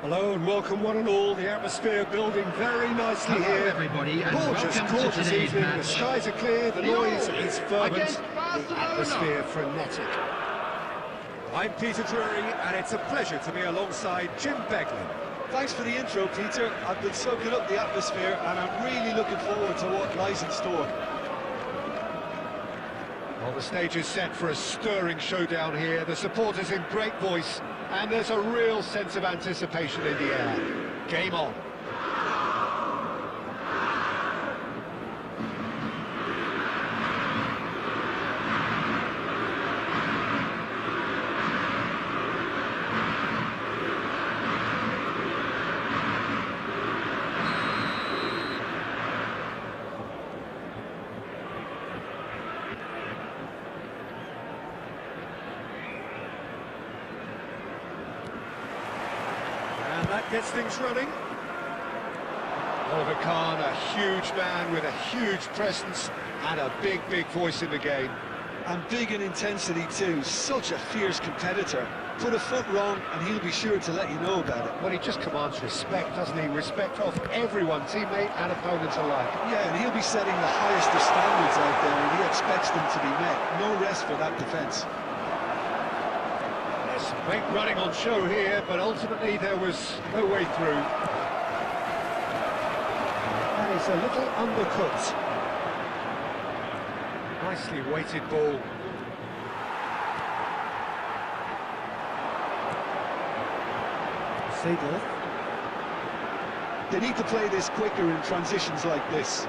Hello and welcome one and all. The atmosphere building very nicely here. Everybody, and gorgeous evening. The skies are clear, the noise is fervent, the atmosphere frenetic. I'm Peter Drury and it's a pleasure to be alongside Jim Beglin. Thanks for the intro, Peter. I've been soaking up the atmosphere and I'm really looking forward to what lies in store. Well, the stage is set for a stirring showdown here. The supporters in great voice, and there's a real sense of anticipation in the air. Game on. That gets things running. Oliver Kahn, a huge man with a huge presence and a big voice in the game. And big in intensity too, such a fierce competitor. put a foot wrong and he'll be sure to let you know about it. Well, he just commands respect, doesn't he? Respect of everyone, teammate and opponent alike. Yeah, and he'll be setting the highest of standards out there, and he expects them to be met. No rest for that defence. There's some great running on show here, but ultimately there was no way through. That is a little undercooked. Nicely weighted ball. Seedorf. They need to play this quicker in transitions like this.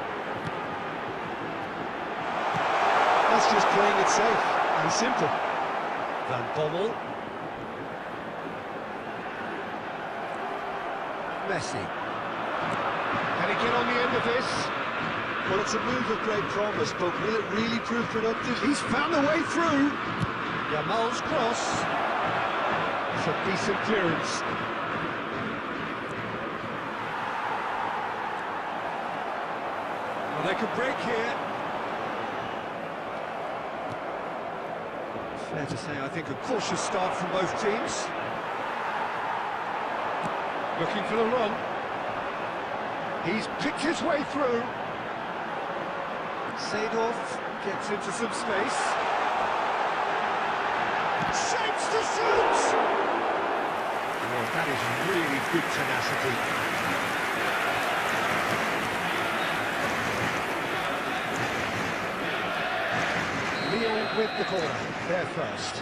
That's just playing it safe and simple. Van Bommel. Messi. Can he get on the end of this? Well, it's a move of great promise, but will it really prove productive? He's found a way through. Yamal's cross. It's a decent clearance. Well, they could break here. Fair to say, I think a cautious start from both teams. Looking for the run. He's picked his way through. Seedorf gets into some space. Shapes to shoot! Well, that is really good tenacity. Lille with the corner, they're first.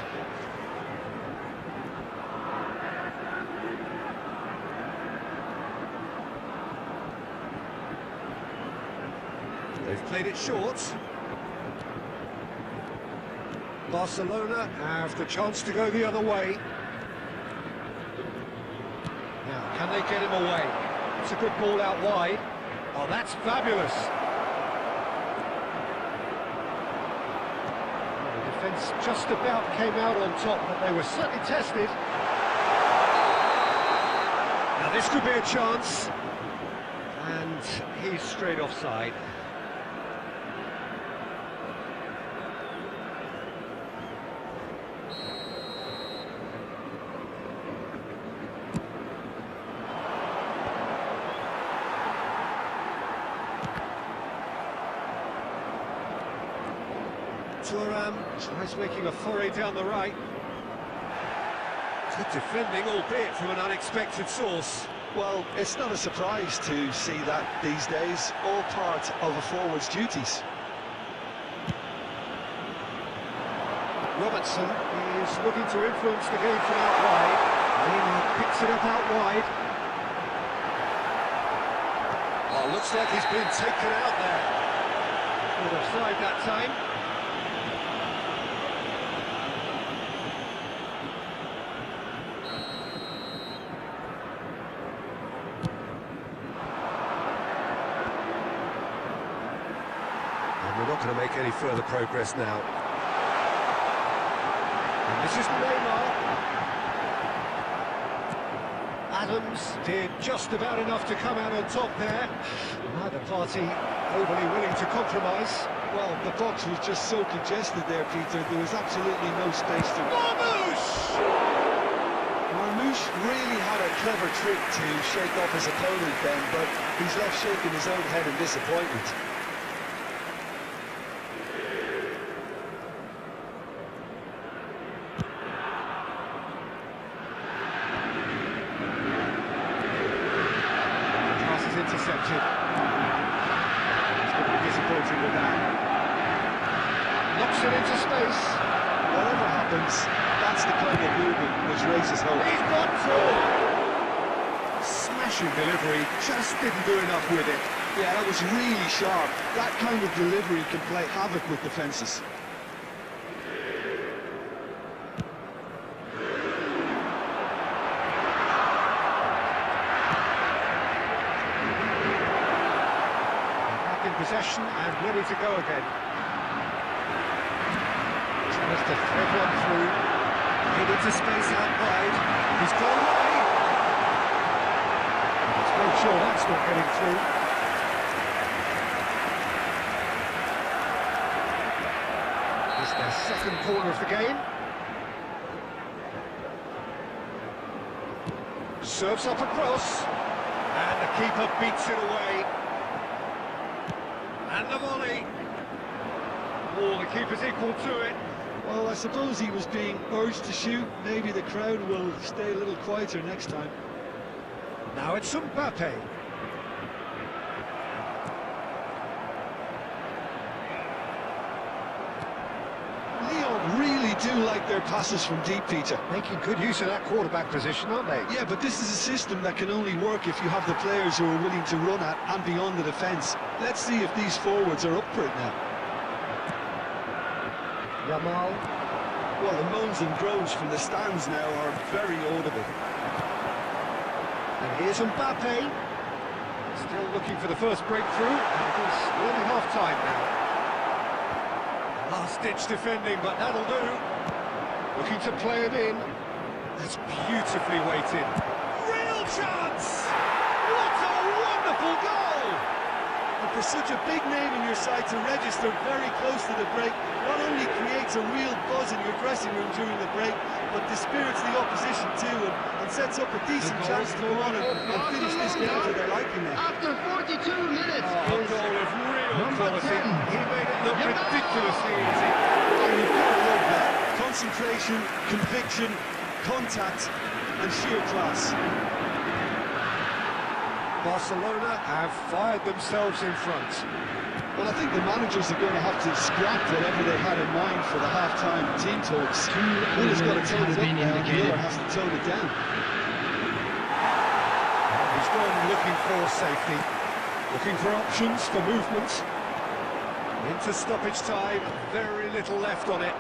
They've played it short. Barcelona have the chance to go the other way. Now, can they get him away? It's a good ball out wide. Oh, that's fabulous. The defence just about came out on top, but they were certainly tested. Now, this could be a chance. And he's straight offside. Thuram tries making a foray down the right. Good defending, albeit from an unexpected source. Well, it's not a surprise to see that these days, all part of a forward's duties. Robertson is looking to influence the game from out wide. Lima picks it up out wide. Oh, looks like he's been taken out there. Good offside that time. We're not going to make any further progress now. And this is Neymar. Adams did just about enough to come out on top there. Neither party overly willing to compromise. Well, the box was just so congested there, Peter. There was absolutely no space to... Marmoush! Marmoush really had a clever trick to shake off his opponent then, but he's left shaking his own head in disappointment. Intercepted. He's going to be disappointed with that. Knocks it into space. Whatever happens, that's the kind of movement which raises hope. He's got through. Smashing delivery, just didn't do enough with it. Yeah, that was really sharp. That kind of delivery can play havoc with defences. Possession and ready to go again. Tries to thread one through. Hit into space out wide. He's gone away. Let's make sure that's not getting through. It's their second corner of the game. Serves up a cross. And the keeper beats it away. And the volley. Oh, the keeper's equal to it. Well, I suppose he was being urged to shoot. Maybe the crowd will stay a little quieter next time. Now it's Mbappe. Lyon really do like their passes from deep, Peter. Making good use of that quarterback position, aren't they? Yeah, but this is a system that can only work if you have the players who are willing to run at and beyond the defence. Let's see if these forwards are up for it now. Yamal. Well, the moans and groans from the stands now are very audible. And here's Mbappe. Still looking for the first breakthrough. And it is nearly half-time now. Last-ditch defending, but that'll do. Looking to play it in. That's beautifully weighted. Real chance! What a wonderful goal! And for such a big name in your side to register very close to the break, not only creates a real buzz in your dressing room during the break, but dispirits the opposition too, and sets up a decent chance to go on and finish this game to their liking there. After 42 minutes, A goal of real quality. 10. He made it look ridiculously easy. And you've got to love that. Concentration, conviction, contact, and sheer class. Barcelona have fired themselves in front. Well, I think the managers are going to have to scrap whatever they had in mind for the half-time team talks. One has got to tone it up now, and the other has to tone it down. He's gone looking for safety, looking for options for movement. Into stoppage time, very little left on it.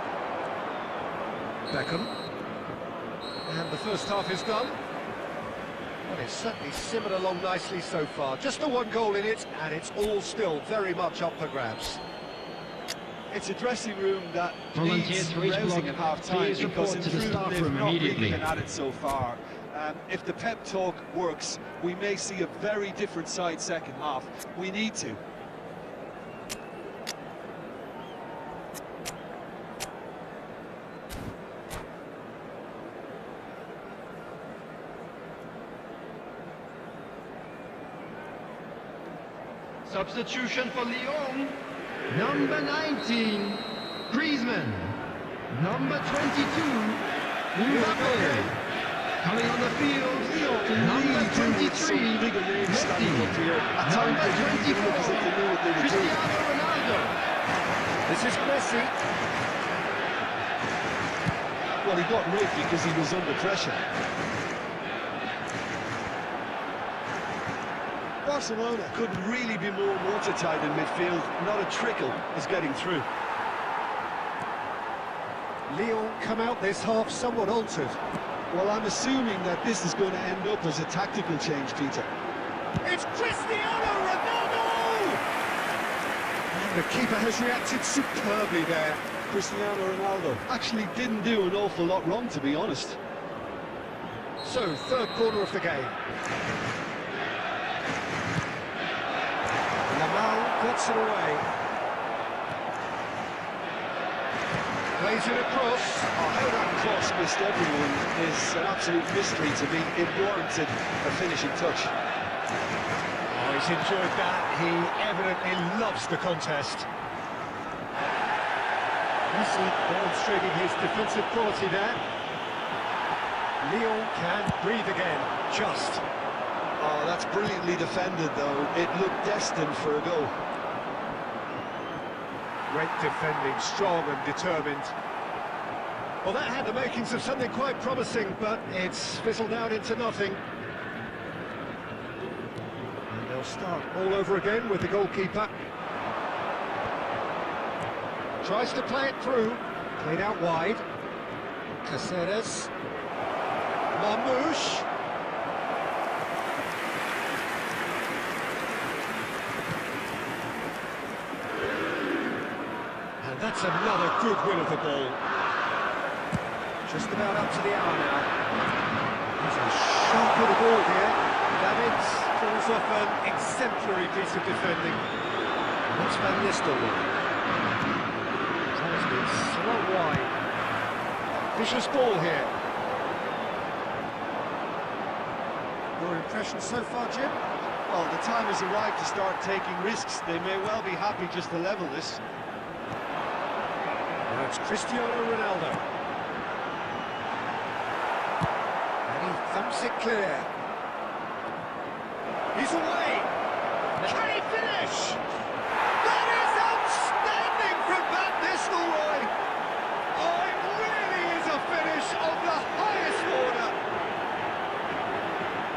Beckham. And the first half is done. Well, it's certainly simmered along nicely so far. Just the one goal in it, and it's all still very much up for grabs. It's a dressing room that Volunteers needs for each rousing block, at half-time please because report in to the truth staff they've room not really immediately. been at it so far. If the pep talk works, we may see a very different side second half. We need to. Substitution for Lyon. Number 19, Griezmann. Number 22, Mbappe. Coming on the field, number 23, bigger names standing up Messi. here. At times Number they didn't even look as if they knew what they were doing. Cristiano Ronaldo. This is Messi. Well, he got rigged because he was under pressure. Barcelona couldn't really be more watertight in midfield. Not a trickle is getting through. Lyon come out this half somewhat altered. Well, I'm assuming that this is going to end up as a tactical change, Peter. It's Cristiano Ronaldo! And the keeper has reacted superbly there. Cristiano Ronaldo actually didn't do an awful lot wrong, to be honest. So, third quarter of the game. Yamal gets it away. Plays it across. Oh, how that cross missed everyone is an absolute mystery to me. It warranted a finishing touch. Oh, he's enjoyed that. He evidently loves the contest. Messi demonstrating his defensive quality there. Lyon can breathe again, just. Oh, that's brilliantly defended, though. It looked destined for a goal. Great defending, strong and determined. Well, that had the makings of something quite promising, but it's fizzled out into nothing. And they'll start all over again with the goalkeeper. Tries to play it through, played out wide. Caceres. Marmouche. And that's another good win of the ball. Just about up to the hour now. There's a sharp little ball here. Davids pulls off an exemplary piece of defending. What's Van Nistelrooy? Has been slung wide. Vicious ball here. Your impression so far, Jim? Well, the time has arrived to start taking risks. They may well be happy just to level this. Now it's Cristiano Ronaldo. And he thumps it clear. He's away! Can he finish? That is outstanding from Van Nistelrooy! Oh, it really is a finish of the highest order!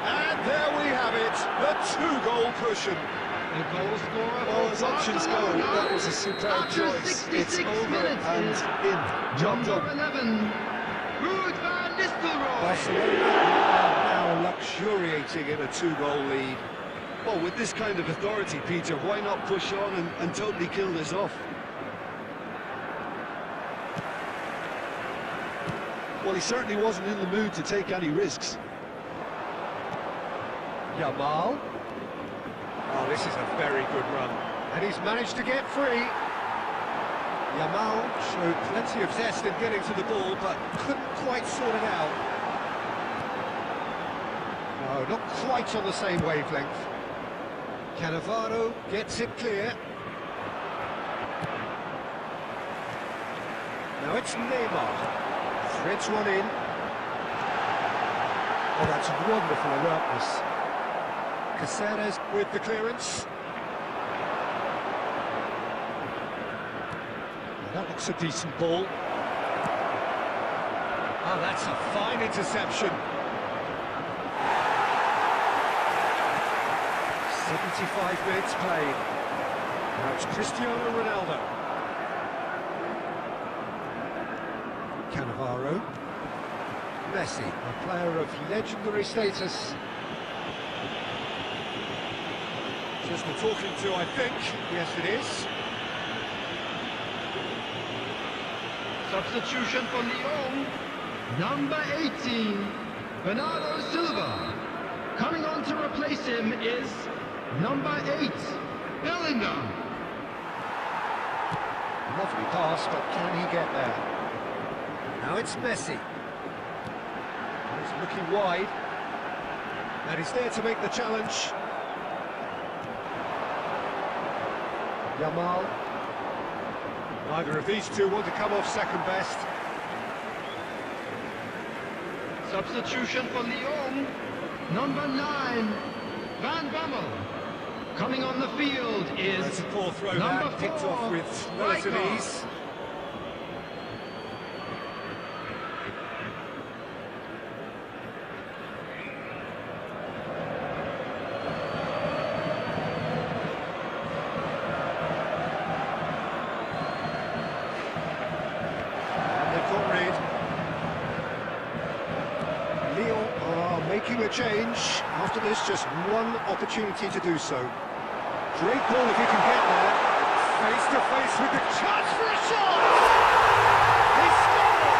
And there we have it, the two-goal cushion. The goal scorer. Well, as options go, that was a superb choice. It's over and in. Job Number done. 11, Ruud van Nistelrooy. Barcelona are now luxuriating in a two-goal lead. Well, with this kind of authority, Peter, why not push on and totally kill this off? Well, he certainly wasn't in the mood to take any risks. Yamal. Oh, this is a very good run. And he's managed to get free. Yamal showed plenty of zest in getting to the ball, but couldn't quite sort it out. No, not quite on the same wavelength. Cannavaro gets it clear. Now it's Neymar. Threads one in. Oh, that's wonderful alertness. Caceres with the clearance. That looks a decent ball. Oh, that's a fine interception. 75 minutes played. Now it's Cristiano Ronaldo. Cannavaro. Messi, a player of legendary status. Just the talking to, I think. Yes, it is. Substitution for Lyon. Number 18, Bernardo Silva. Coming on to replace him is number 8, Bellingham. Lovely pass, but can he get there? Now it's Messi. He's looking wide. And he's there to make the challenge. Yamal. Neither of these two want to come off second best. Substitution for Lyon. Number 9, Van Bommel. Coming on the field is That's a poor throw number there, picked 4, off with relative Rijkaard. ease. Making a change. After this, just one opportunity to do so. Great ball if he can get there. Face to face with the chance for a shot! He scored!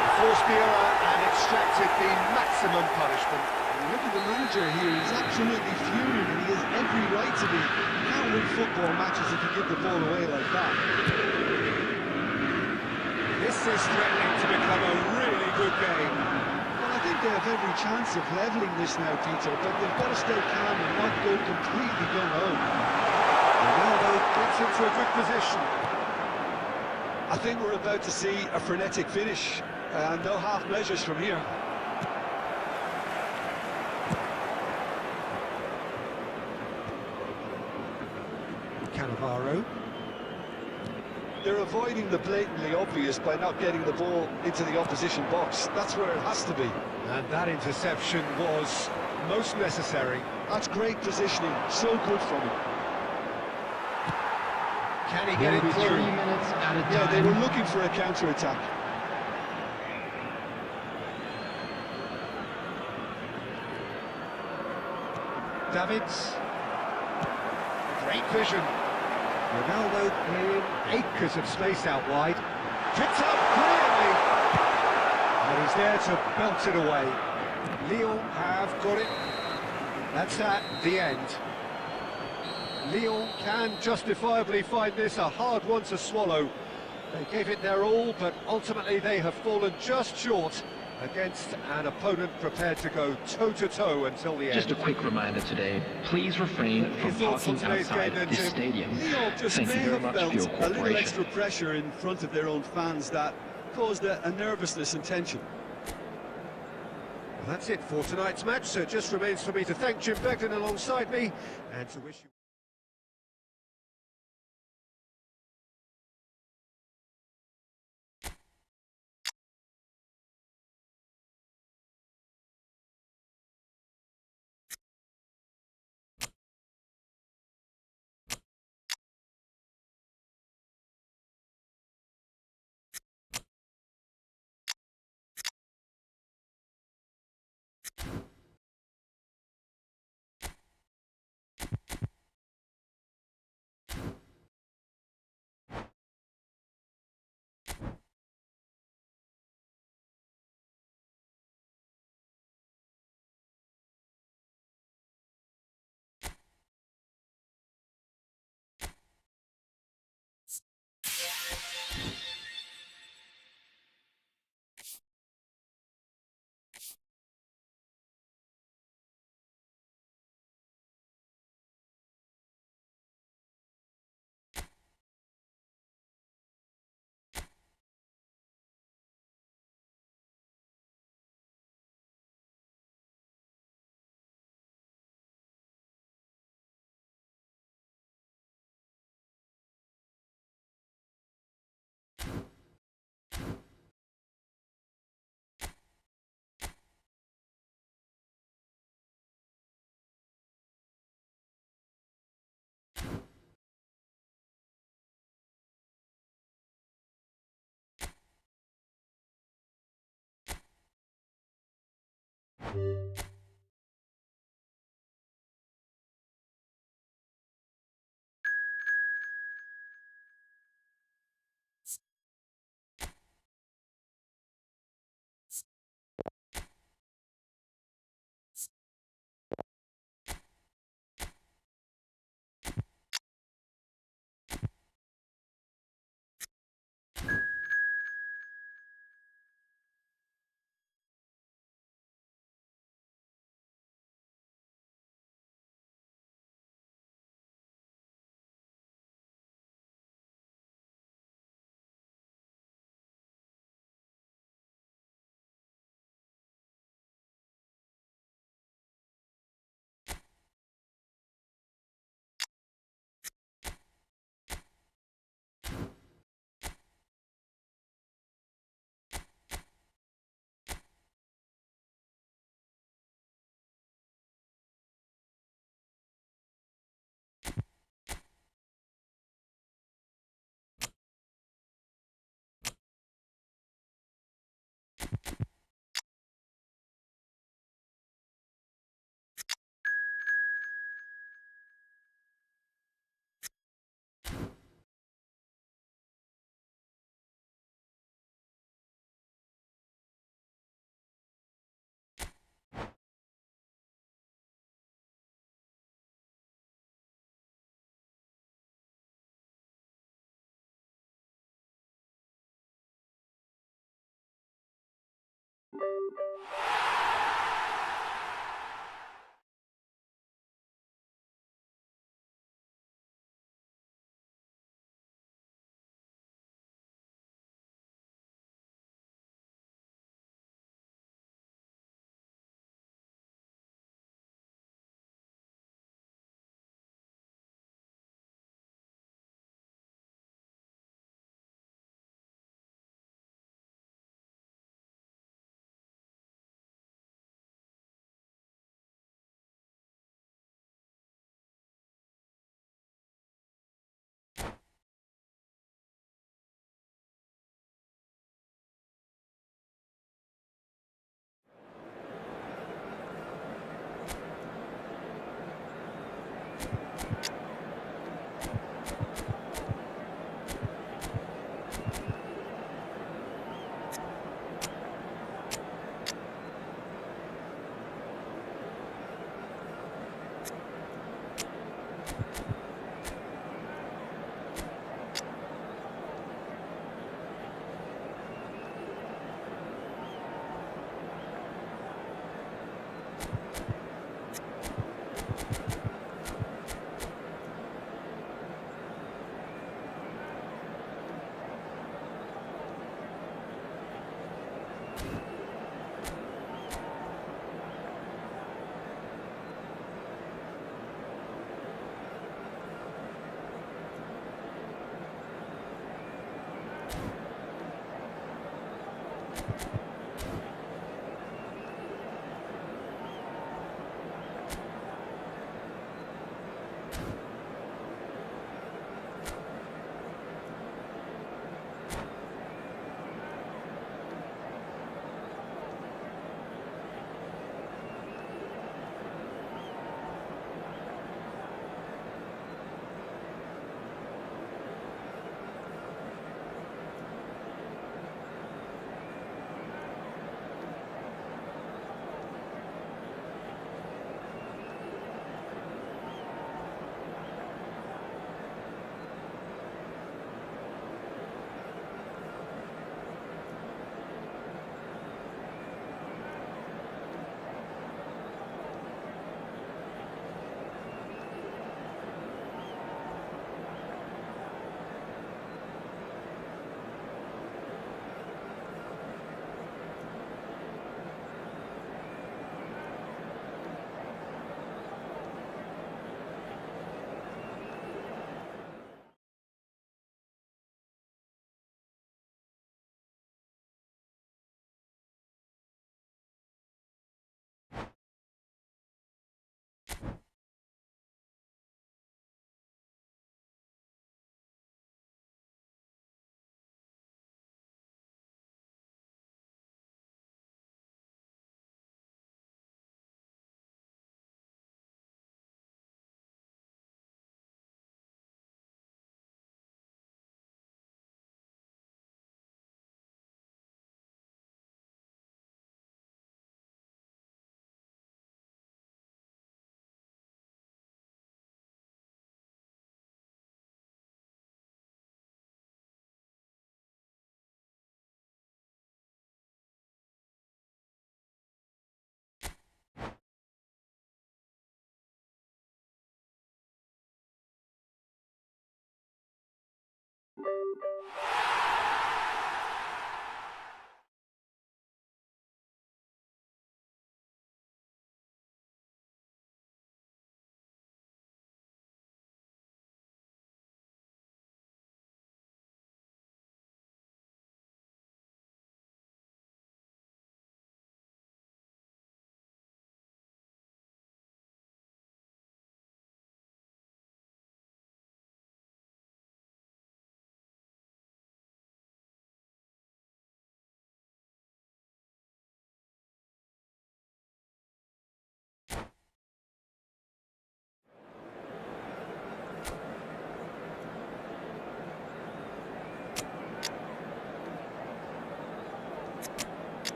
He forced the error and extracted the maximum punishment. Look at the manager here, he's absolutely fuming and he has every right to be. You can't win football matches if you give the ball away like that. This is threatening to become a really good game. I think they have every chance of levelling this now, Peter, but they've got to stay calm and not go completely gung-ho. Ronaldo gets into a good position. I think we're about to see a frenetic finish, and no half measures from here. Cannavaro. They're avoiding the blatantly obvious by not getting the ball into the opposition box. That's where it has to be. And that interception was most necessary. That's great positioning, so good from him. Can he get it 3 through? minutes at a time. Yeah, they were looking for a counter-attack. Davids. Great vision. Ronaldo in acres of space out wide. Picked up brilliantly. And he's there to belt it away. Lyon have got it. That's at the end. Lyon can justifiably find this a hard one to swallow. They gave it their all, but ultimately they have fallen just short against an opponent prepared to go toe-to-toe until the Just end. a quick reminder today, please refrain Your from thoughts on parking today's outside game then, this Jim? stadium. Lyon just Thank may you very have much for your felt a little cooperation. extra pressure in front of their own fans that caused a nervousness and tension. Well, that's it for tonight's match, so it just remains for me to thank Jim Beglin alongside me and to wish you...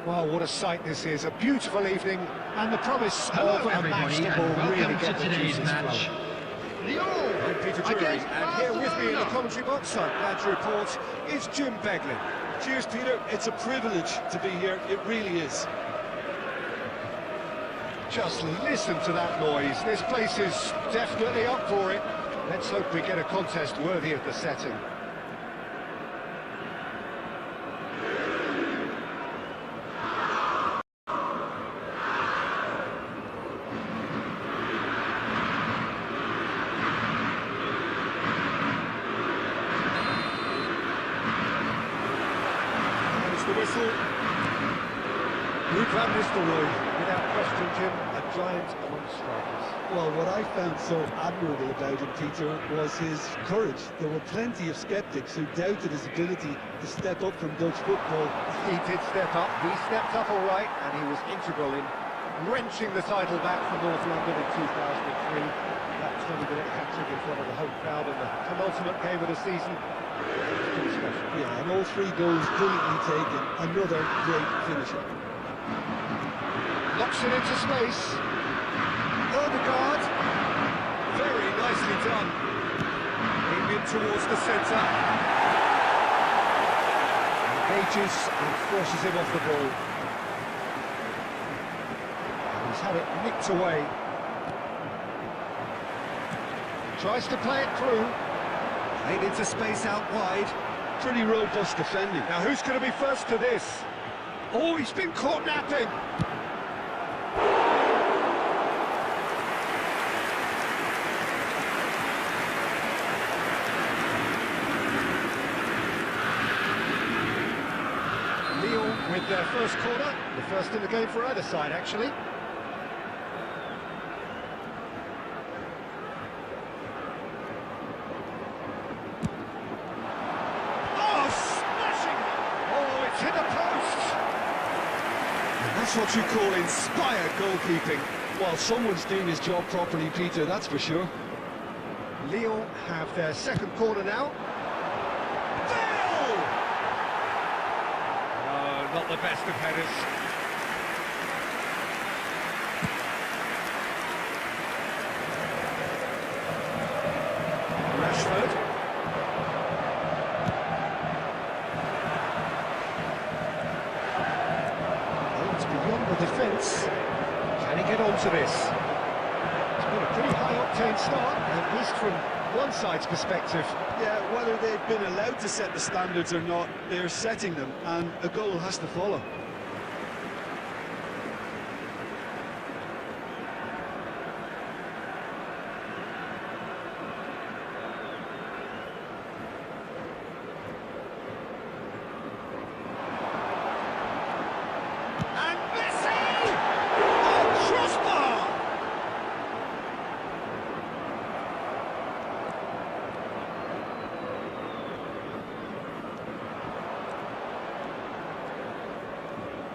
Well, what a sight this is. A beautiful evening, and the promise Hello, of a match everybody, that and will really welcome get to the today's juices match. flowing. Lyon I'm Peter Drury, against and here with me in the Barcelona. commentary box, I'm glad to report, is Jim Beglin. Cheers, Peter. It's a privilege to be here. It really is. Just listen to that noise. This place is definitely up for it. Let's hope we get a contest worthy of the setting. There's the whistle. Ruud van Nistelrooy, without question, Jim, a giant among strikers. Well, what I found so admirable about him, Peter, was his courage. There were plenty of skeptics who doubted his ability to step up from Dutch football. He did step up, he stepped up all right, and he was integral in wrenching the title back from North London in 2003. That 20-minute hat-trick in front of the home crowd in the penultimate game of the season. Pretty special. Yeah, and all three goals brilliantly taken. Another great finisher. Knocks it into space. Odegaard. Very nicely done. Aimed in towards the centre. Engages and forces him off the ball. And he's had it nicked away. Tries to play it through. Played into space out wide. Pretty robust defending. Now who's going to be first to this? Oh, he's been caught napping. Lyon with their first corner, the first in the game for either side, actually. Oh, smashing! Oh, it's hit the post! And that's what you call inspired goalkeeping. Well, someone's doing his job properly, Peter, that's for sure. Lyon have their second corner now. Bale! Oh, Not the best of headers. Rashford. Oh, it's beyond the defence. Can he get onto this? It's been a pretty high-octane start, at least from one side's perspective. Yeah, whether they've been allowed to set the standards or not, they're setting them, and a goal has to follow. And Messi! Oh, crossbar!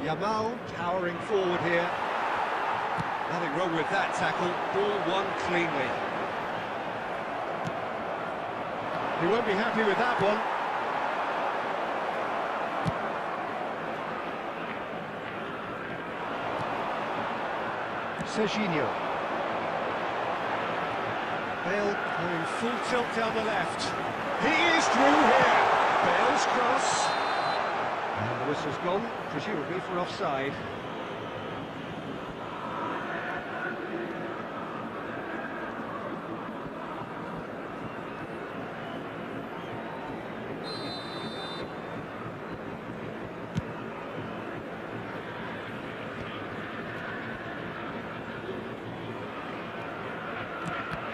Yamal powering forward here. Nothing wrong with that tackle. Ball won cleanly. He won't be happy with that one. Serginho. Bale going full tilt down the left. He is through here. Bale's cross. And the whistle's gone, presumably for offside.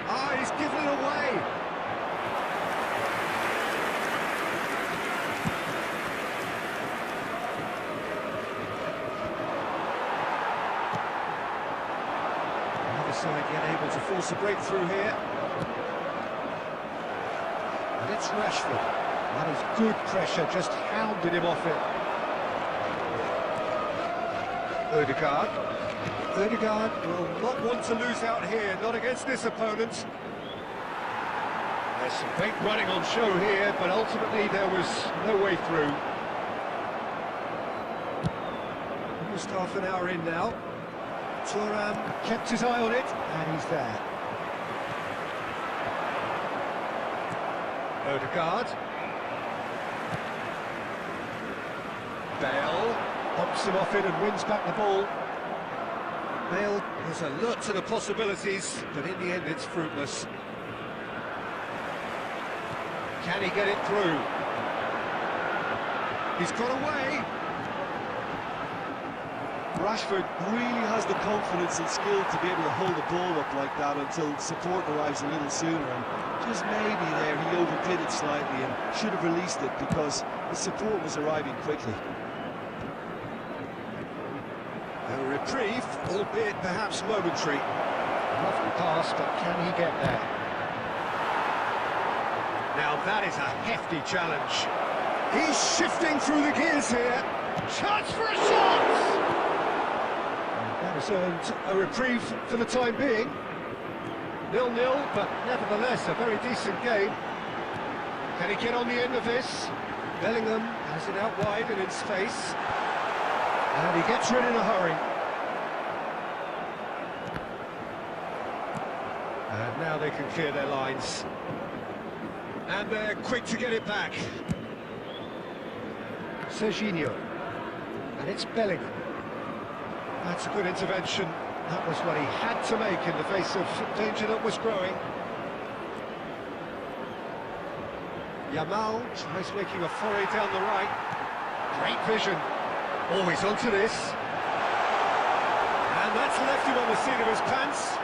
Ah, he's given it away. Another side yet able to force a breakthrough here. And it's Rashford. That is good pressure, just hounded him off it. Odegaard. Odegaard will not want to lose out here, not against this opponent. There's some big running on show here, but ultimately there was no way through. Almost half an hour in now. Thuram kept his eye on it, and he's there. Odegaard. Bale pops him off it and wins back the ball. Bale is alert to the possibilities, but in the end it's fruitless. Can he get it through? He's got away. Rashford really has the confidence and skill to be able to hold the ball up like that until support arrives a little sooner, and just maybe there he overdid it slightly and should have released it because the support was arriving quickly. A reprieve, albeit perhaps momentary. Lovely pass, but can he get there? Now that is a hefty challenge. He's shifting through the gears here. Chance for a shot! That has earned a reprieve for the time being. 0-0, but nevertheless a very decent game. Can he get on the end of this? Bellingham has it out wide and in space. And he gets rid in a hurry. And now they can clear their lines. And they're quick to get it back. Serginho. And it's Bellingham. That's a good intervention. That was what he had to make in the face of danger that was growing. Yamal tries making a foray down the right. Great vision. Always onto this. And that's left him on the seat of his pants.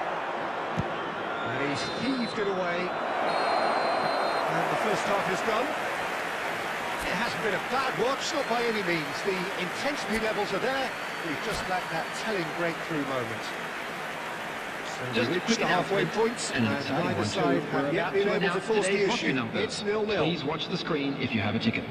And he's heaved it away. And the first half is done. It hasn't been a bad watch, not by any means. The intensity levels are there. We've just lacked that telling breakthrough moment. So Just we a reached quick the halfway announcement, point, and and it's exciting neither one side too. We're have yet about been to able to announce force the today's issue. lottery numbers. It's 0-0. Please watch the screen if you have a ticket.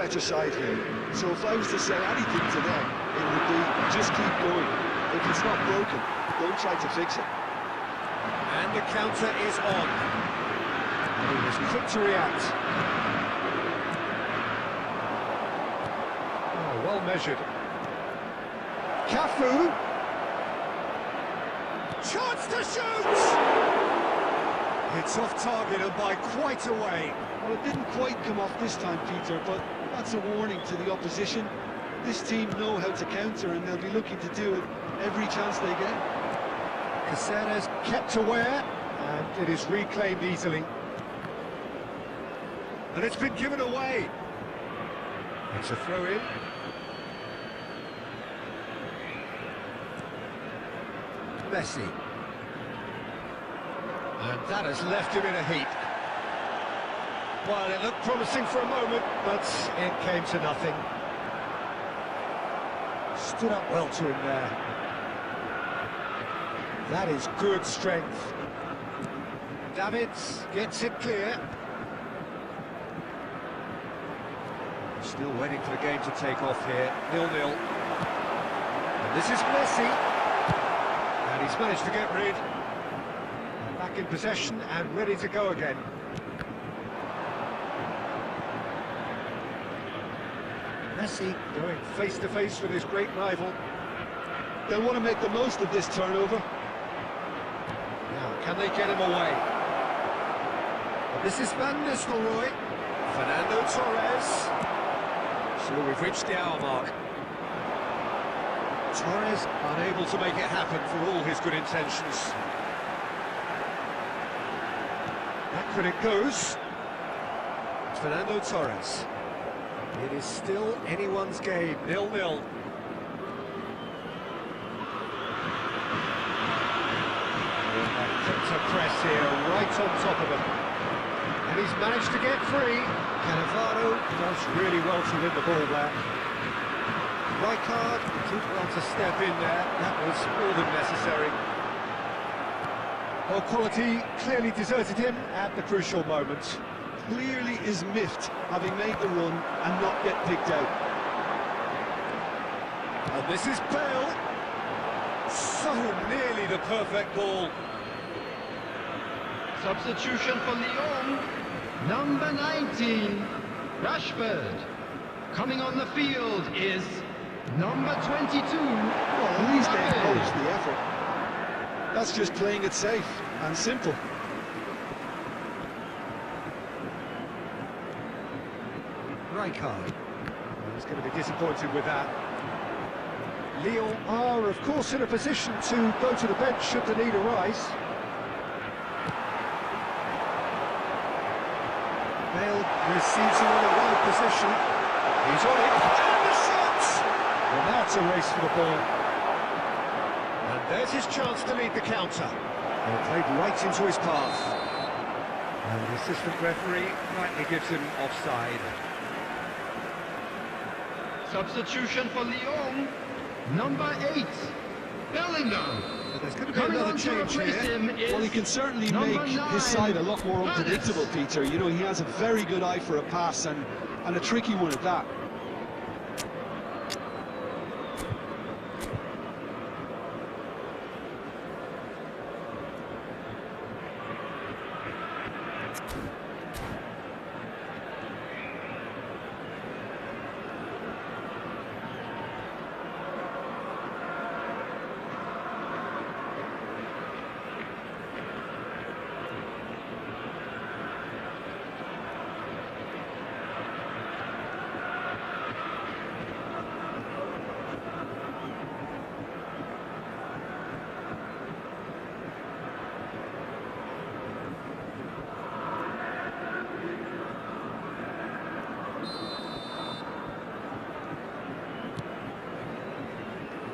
better side here. So if I was to say anything to them, it would be just keep going. If it's not broken, don't try to fix it. And the counter is on. And he was quick to react. Oh, well measured. Cafu. Chance to shoot! It's off target and by quite a way. Well, it didn't quite come off this time, Peter, but that's a warning to the opposition. This team know how to counter, and they'll be looking to do it every chance they get. Caceres kept aware, and it is reclaimed easily. And it's been given away. It's a throw-in. Messi. And that has left him in a heap. Well, it looked promising for a moment, but it came to nothing. Stood up well to him there. That is good strength. Davids gets it clear. Still waiting for the game to take off here. 0-0. And this is Messi. And he's managed to get rid. And back in possession and ready to go again. Messi going face-to-face with his great rival. They'll want to make the most of this turnover. Now, can they get him away? Well, this is Van Nistelrooy. Fernando Torres. So we've reached the hour mark. Torres unable to make it happen for all his good intentions. Back when it goes. It's Fernando Torres. It is still anyone's game, 0-0. To press here, right on top of him. And he's managed to get free. Cannavaro does really well to win the ball there. Rijkaard did well to step in there. That was more than necessary. Well, quality clearly deserted him at the crucial moment. Clearly is miffed, having made the run and not get picked out. And this is Bale. So nearly the perfect ball. Substitution for Lyon, number 19, Rashford. Coming on the field is number 22. Well, at least they Rashford. acknowledge the effort. That's just playing it safe and simple. Rijkaard. He's going to be disappointed with that. Lyon are, of course, in a position to go to the bench should the need arise. Bale receives him in a wide position. He's on it, and the shot! Well, now it's a race for the ball. And there's his chance to lead the counter. Well, played right into his path. And the assistant referee rightly gives him offside. Substitution for Lyon, number 8, Bellingham. So there's going to be Coming another on to change replace here. him is Well, he can certainly number make 9, his side a lot more Hernandez. unpredictable, Peter. You know, he has a very good eye for a pass and a tricky one at that.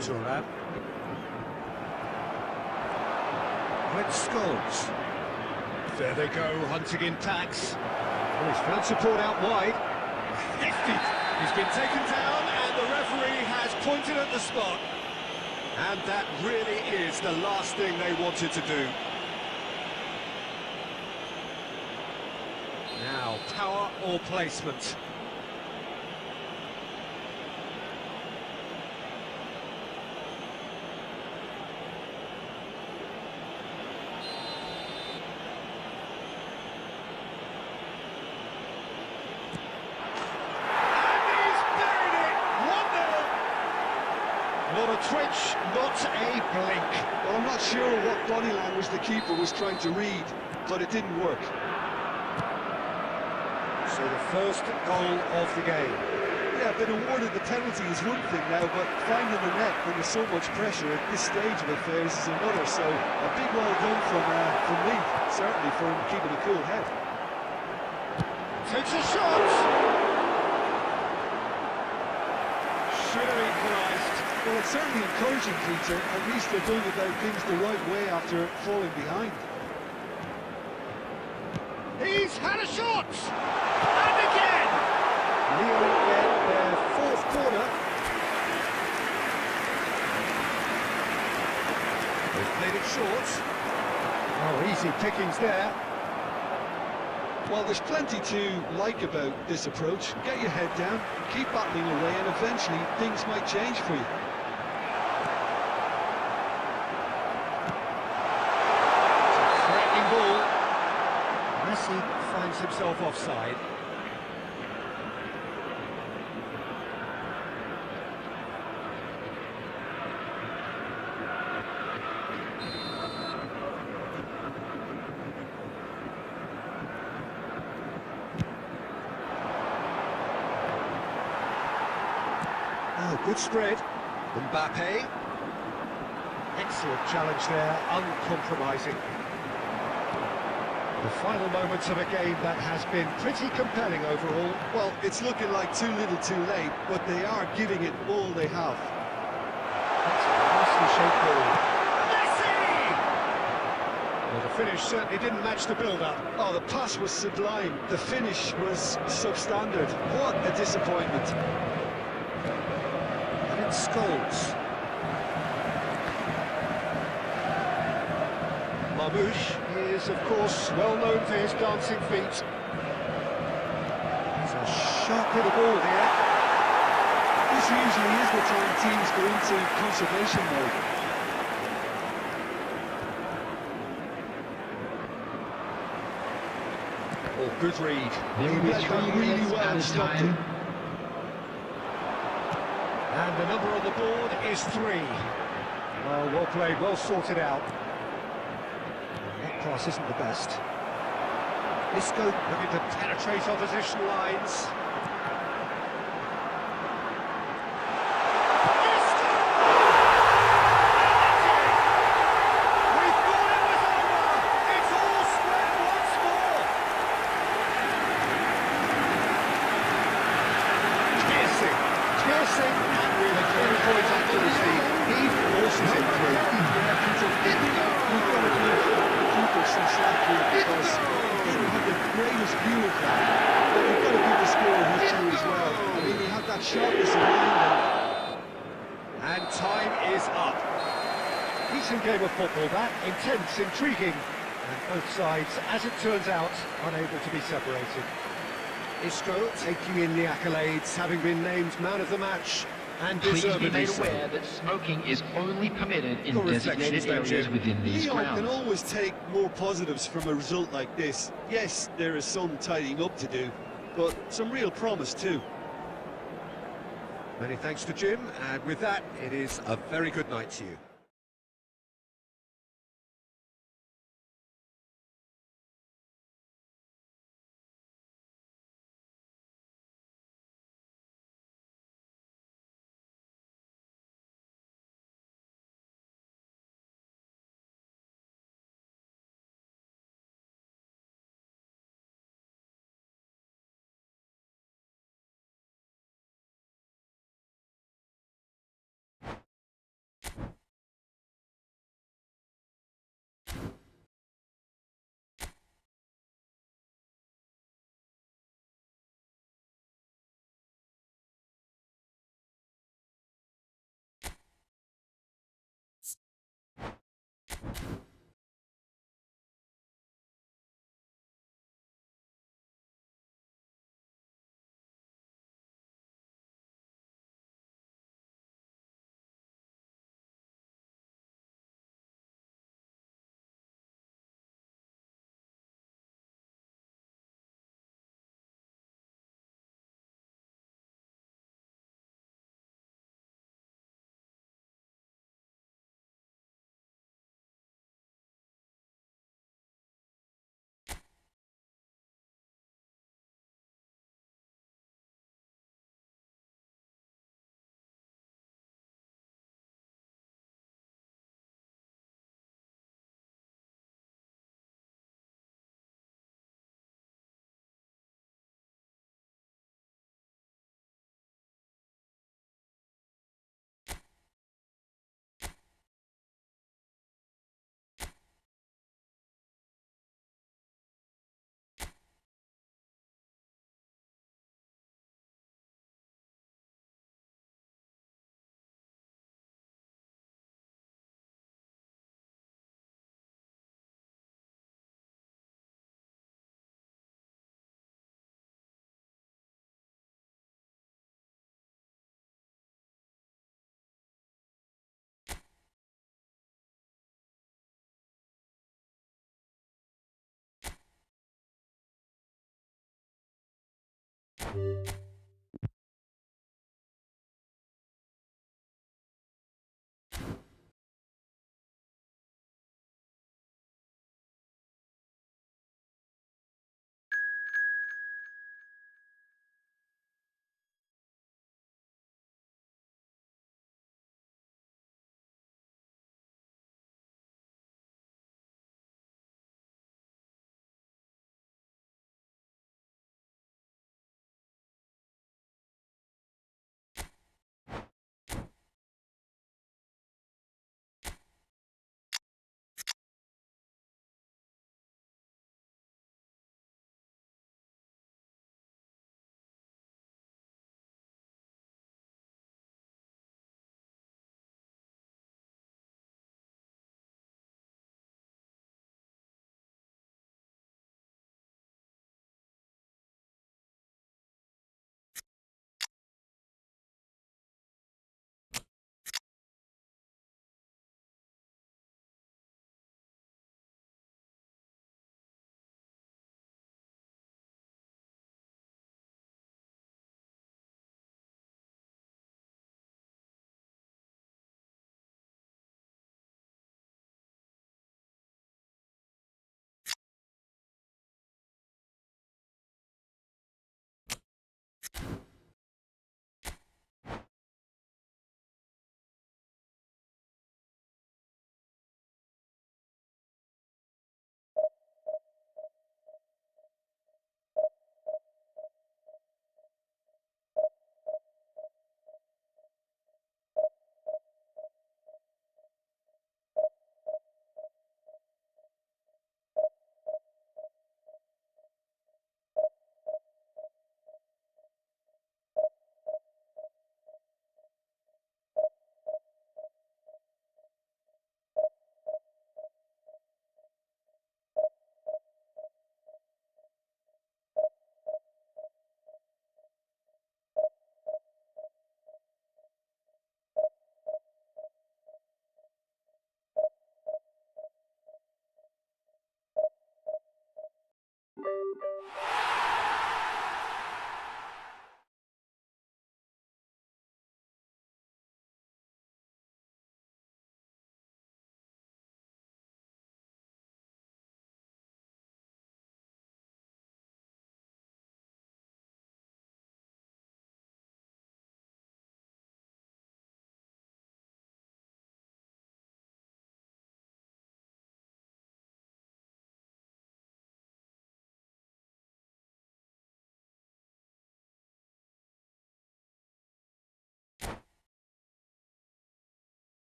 Thuram. Red Scholes. There they go, hunting in packs. Well, he's found support out wide. Hefty. He's been taken down, and the referee has pointed at the spot. And that really is the last thing they wanted to do. Now, power or placement? twitch, not a blink. Well, I'm not sure what body language the keeper was trying to read, but it didn't work. So the first goal of the game. Yeah, been awarded the penalty is one thing now, but finding the net when there's so much pressure at this stage of affairs is another. So a big well done from me, certainly for him keeping a cool head. Takes a shot. Should have equalised. Well, it's certainly encouraging, Peter. At least they're going about things the right way after falling behind. He's had a shot! And again! Lyon get their fourth corner. They've played it short. Oh, easy pickings there. Well, there's plenty to like about this approach. Get your head down, keep battling away, and eventually things might change for you. It's a threatening ball. Messi finds himself offside. Oh, good spread. Mbappe. Excellent challenge there, uncompromising. The final moments of a game that has been pretty compelling overall. Well, it's looking like too little too late, but they are giving it all they have. That's a nicely shaped ball. Messi! Well, the finish certainly didn't match the build-up. Oh, the pass was sublime. The finish was substandard. What a disappointment. And it's Scholes. Marmouche is, of course, well known for his dancing feet. It's a sharp hit of ball here. This usually is the time teams go into conservation mode. Oh, good read. There will be Read that 3 really minutes well and added stopped time. it. And the number on the board is 3. Well played, well sorted out. That pass isn't the best. Isco looking to penetrate opposition lines. Isco! We thought it was over! It's all square once more! Piercing, and with a clear point accuracy, he forces it through. We've got to give keeper some slack here because he didn't have the greatest view of that. But we've got to give the scorer his due as well. I mean, he had that sharpness of mind there. And time is up. Decent game of football that, intense, intriguing, and both sides, as it turns out, unable to be separated. Isco taking in the accolades, having been named man of the match, and Please be deservedly made so. aware that smoking is only permitted in Good designated reflections then, areas Jim. within these Lyon can grounds. always take more positives from a result like this. Yes, there is some tidying up to do, but some real promise too. Many thanks to Jim, and with that, it is a very good night to you.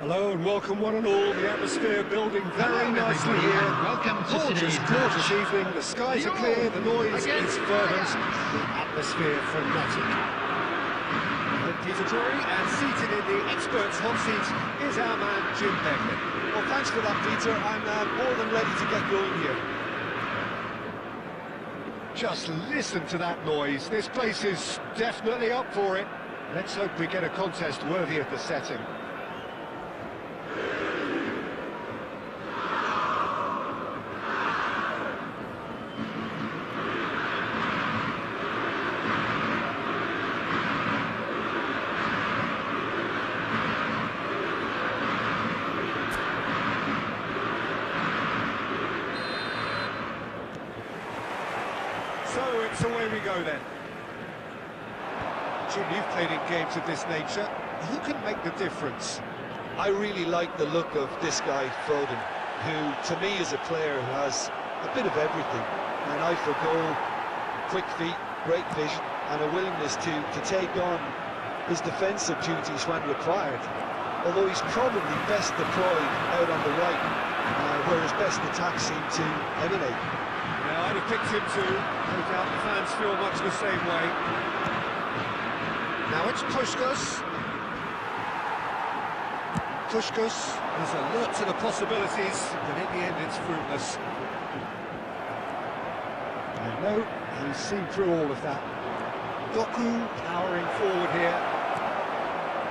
Hello and welcome one and all. The atmosphere building very Hello, nicely everybody, here. and welcome to Gorgeous, today's gorgeous match. evening. The skies are clear, the noise is fervent, the atmosphere frenetic. Peter Drury, and seated in the experts' hot seat is our man Jim Begley. Well, thanks for that, Peter. I'm more than ready to get going here. Just listen to that noise. This place is definitely up for it. Let's hope we get a contest worthy of the setting. So it's away we go then. Jim, you've played in games of this nature. Who can make the difference? I really like the look of this guy, Foden, who, to me, is a player who has a bit of everything. An eye for goal, quick feet, great vision, and a willingness to take on his defensive duties when required. Although he's probably best deployed out on the right, where his best attacks seem to emanate. Now, I'd have picked him too. No doubt the fans feel much the same way. Now it's Puskás. Puskás is alert to the possibilities, but in the end it's fruitless. And no, he's seen through all of that. Doku powering forward here.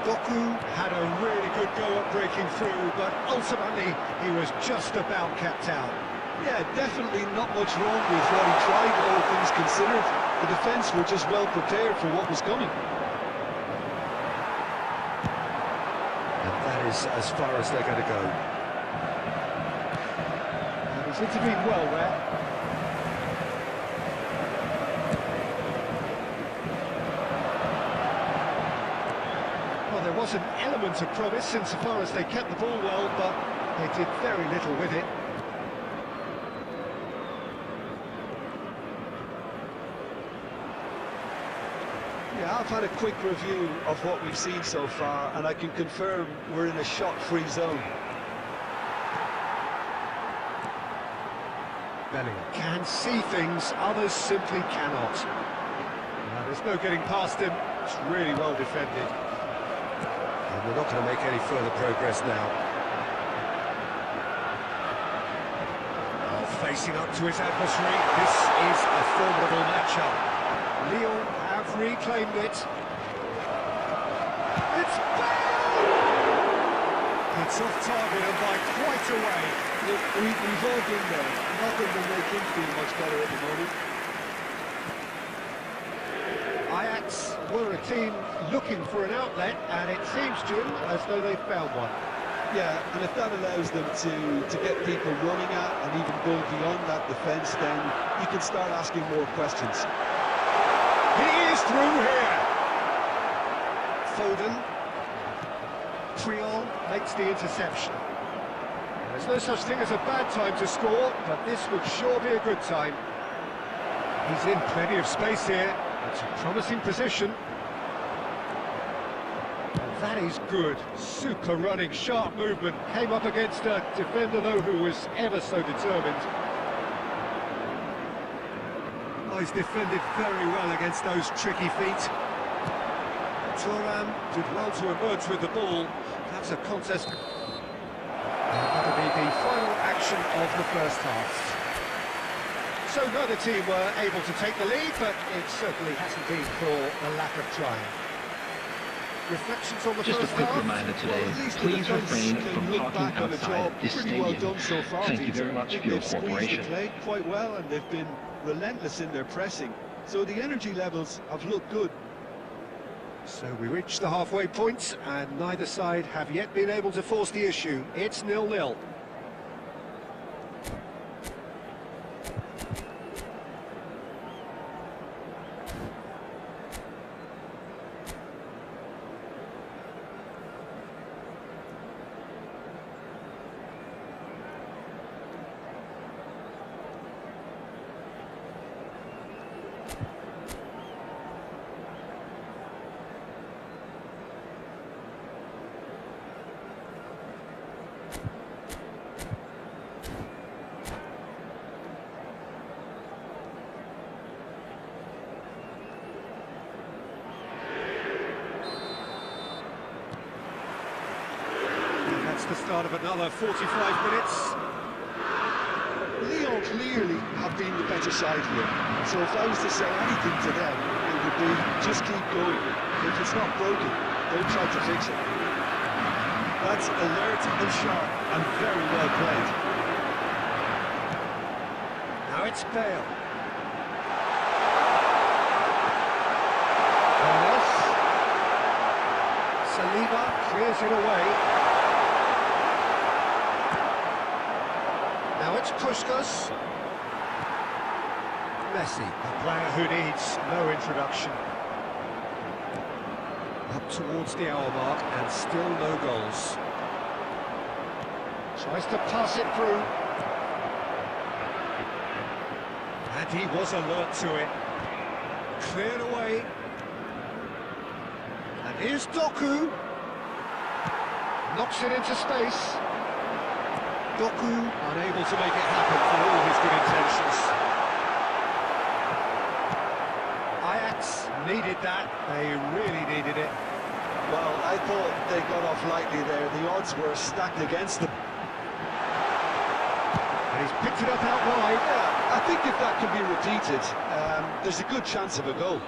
Doku had a really good go at breaking through, but ultimately he was just about kept out. Yeah, definitely not much wrong with what he tried, all things considered. The defence were just well prepared for what was coming. And that is as far as they're going to go. And he's intervened well there. Well, there was an element of promise insofar as they kept the ball well, but they did very little with it. Yeah, I've had a quick review of what we've seen so far, and I can confirm we're in a shot-free zone. Bellingham can see things, others simply cannot. Now, there's no getting past him, it's really well defended. And we're not going to make any further progress now. Facing up to his adversary, this is a formidable matchup. Lyon have reclaimed it. It's bang! It's off target and by quite a way. Look, we've all been there. Nothing will make him feel much better at the moment. Ajax were a team looking for an outlet, and it seems, Jim, as though they've found one. Yeah, and if that allows them to get people running at and even go beyond that defence, then you can start asking more questions. He is through here. Foden. Triol makes the interception. There's no such thing as a bad time to score, but this would sure be a good time. He's in plenty of space here. It's a promising position. And that is good. Super running, sharp movement. Came up against a defender, though, who was ever so determined. Oh, he's defended very well against those tricky feet. Thuram did well to emerge with the ball. That's a contest. That'll be the final action of the first half. So neither team were able to take the lead, but it certainly hasn't been for a lack of trying. Reflections on the Just a first quick half? reminder today, Well, at least the please defence refrain can from look parking back on a outside job this pretty well stadium. done so far, Thank you Peter. very I much think for your they've squeezed the cooperation. play quite well, and they've been relentless in their pressing. So the energy levels have looked good. So we reach the halfway point, and neither side have yet been able to force the issue. It's 0-0. start of another 45 minutes. Lyon clearly have been the better side here, so if I was to say anything to them, it would be just keep going. If it's not broken, don't try to fix it. That's alert and sharp and very well played. Now it's Bale. Saliba clears it away. Now it's Puskas. Messi, a player who needs no introduction. Up towards the hour mark and still no goals. Tries to pass it through. And he was alert to it. Cleared away. And here's Doku. Knocks it into space. Doku unable to make it happen for all his good intentions. Ajax needed that. They really needed it. Well, I thought they got off lightly there. The odds were stacked against them. And he's picked it up out wide. Yeah, I think if that can be repeated, there's a good chance of a goal.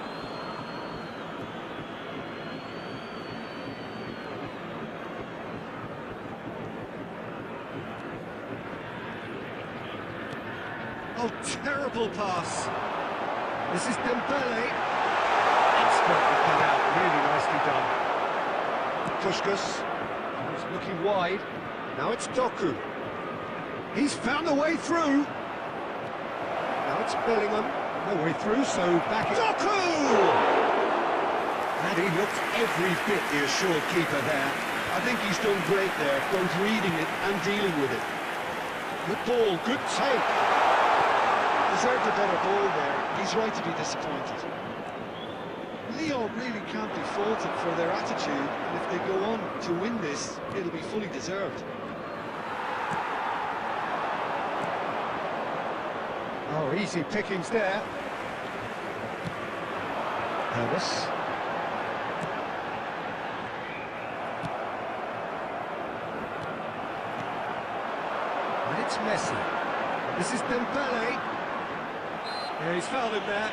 Oh, terrible pass. This is Dembele. Expertly cut out, really nicely done. Puskas, he's looking wide. Now it's Doku. He's found a way through. Now it's Bellingham. No way through, so back it. Doku! And he looked every bit the assured keeper there. I think he's done great there, both reading it and dealing with it. Good ball, good take. Deserved a better ball there. He's right to be disappointed. Lyon really can't be faulted for their attitude, and if they go on to win this, it'll be fully deserved. Oh, easy pickings there. Hermes. And it's Messi. This is Dembele. Yeah, he's fouled him there.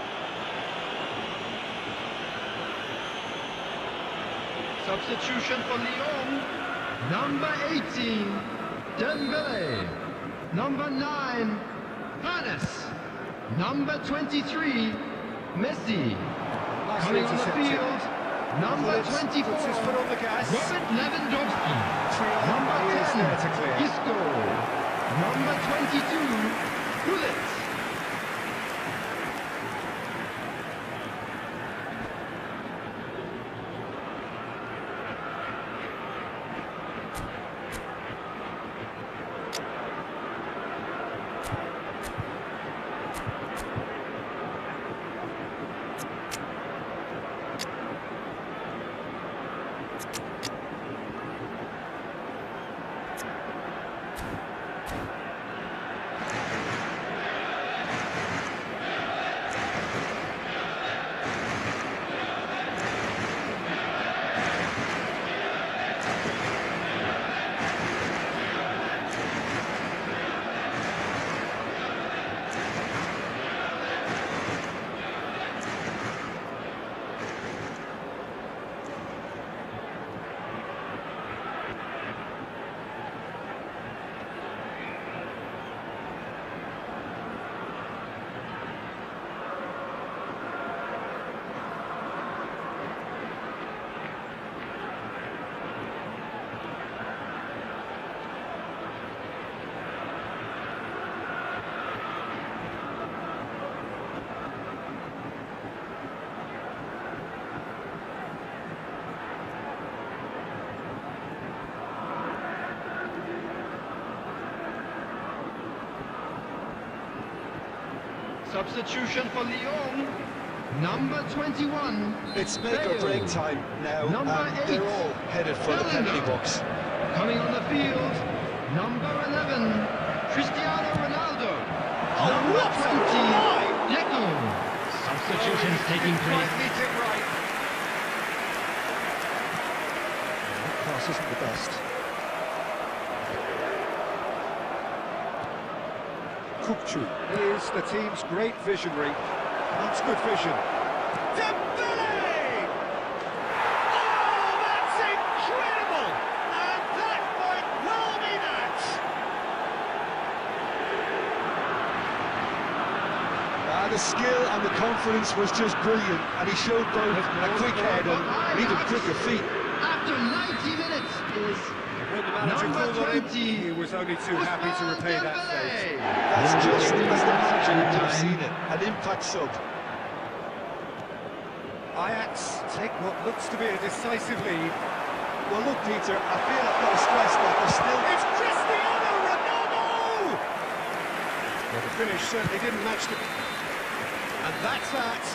Substitution for Lyon. Number 18, Dembele. Number 9, Hannes. Number 23, Messi. Coming on the field, number 24, Puts his foot on the gas. Robert Lewandowski. Number He is 10, there to clear. Isco. Number 22, Gullit. Substitution for Lyon. Number 21. It's make or break time now, Number and 8, they're all headed for the penalty box. Coming on the field, number 11, Cristiano Ronaldo. Number 20, Deco. Substitutions taking place. Needs it right. That pass isn't the best. He is the team's great visionary. That's good vision. Dembele! Oh, that's incredible! And that might well be that! The skill and the confidence was just brilliant, and he showed both a quick head and even quicker feet. After 90 minutes is When the manager number called on him, 20. he was only too happy to repay that fate. That's just as the manager would have seen it, an impact sub. Ajax take what looks to be a decisive lead. Well, look, Peter, I feel I've got to stress that there's still... It's Cristiano Ronaldo! Well, the finish certainly didn't match the... And that's that.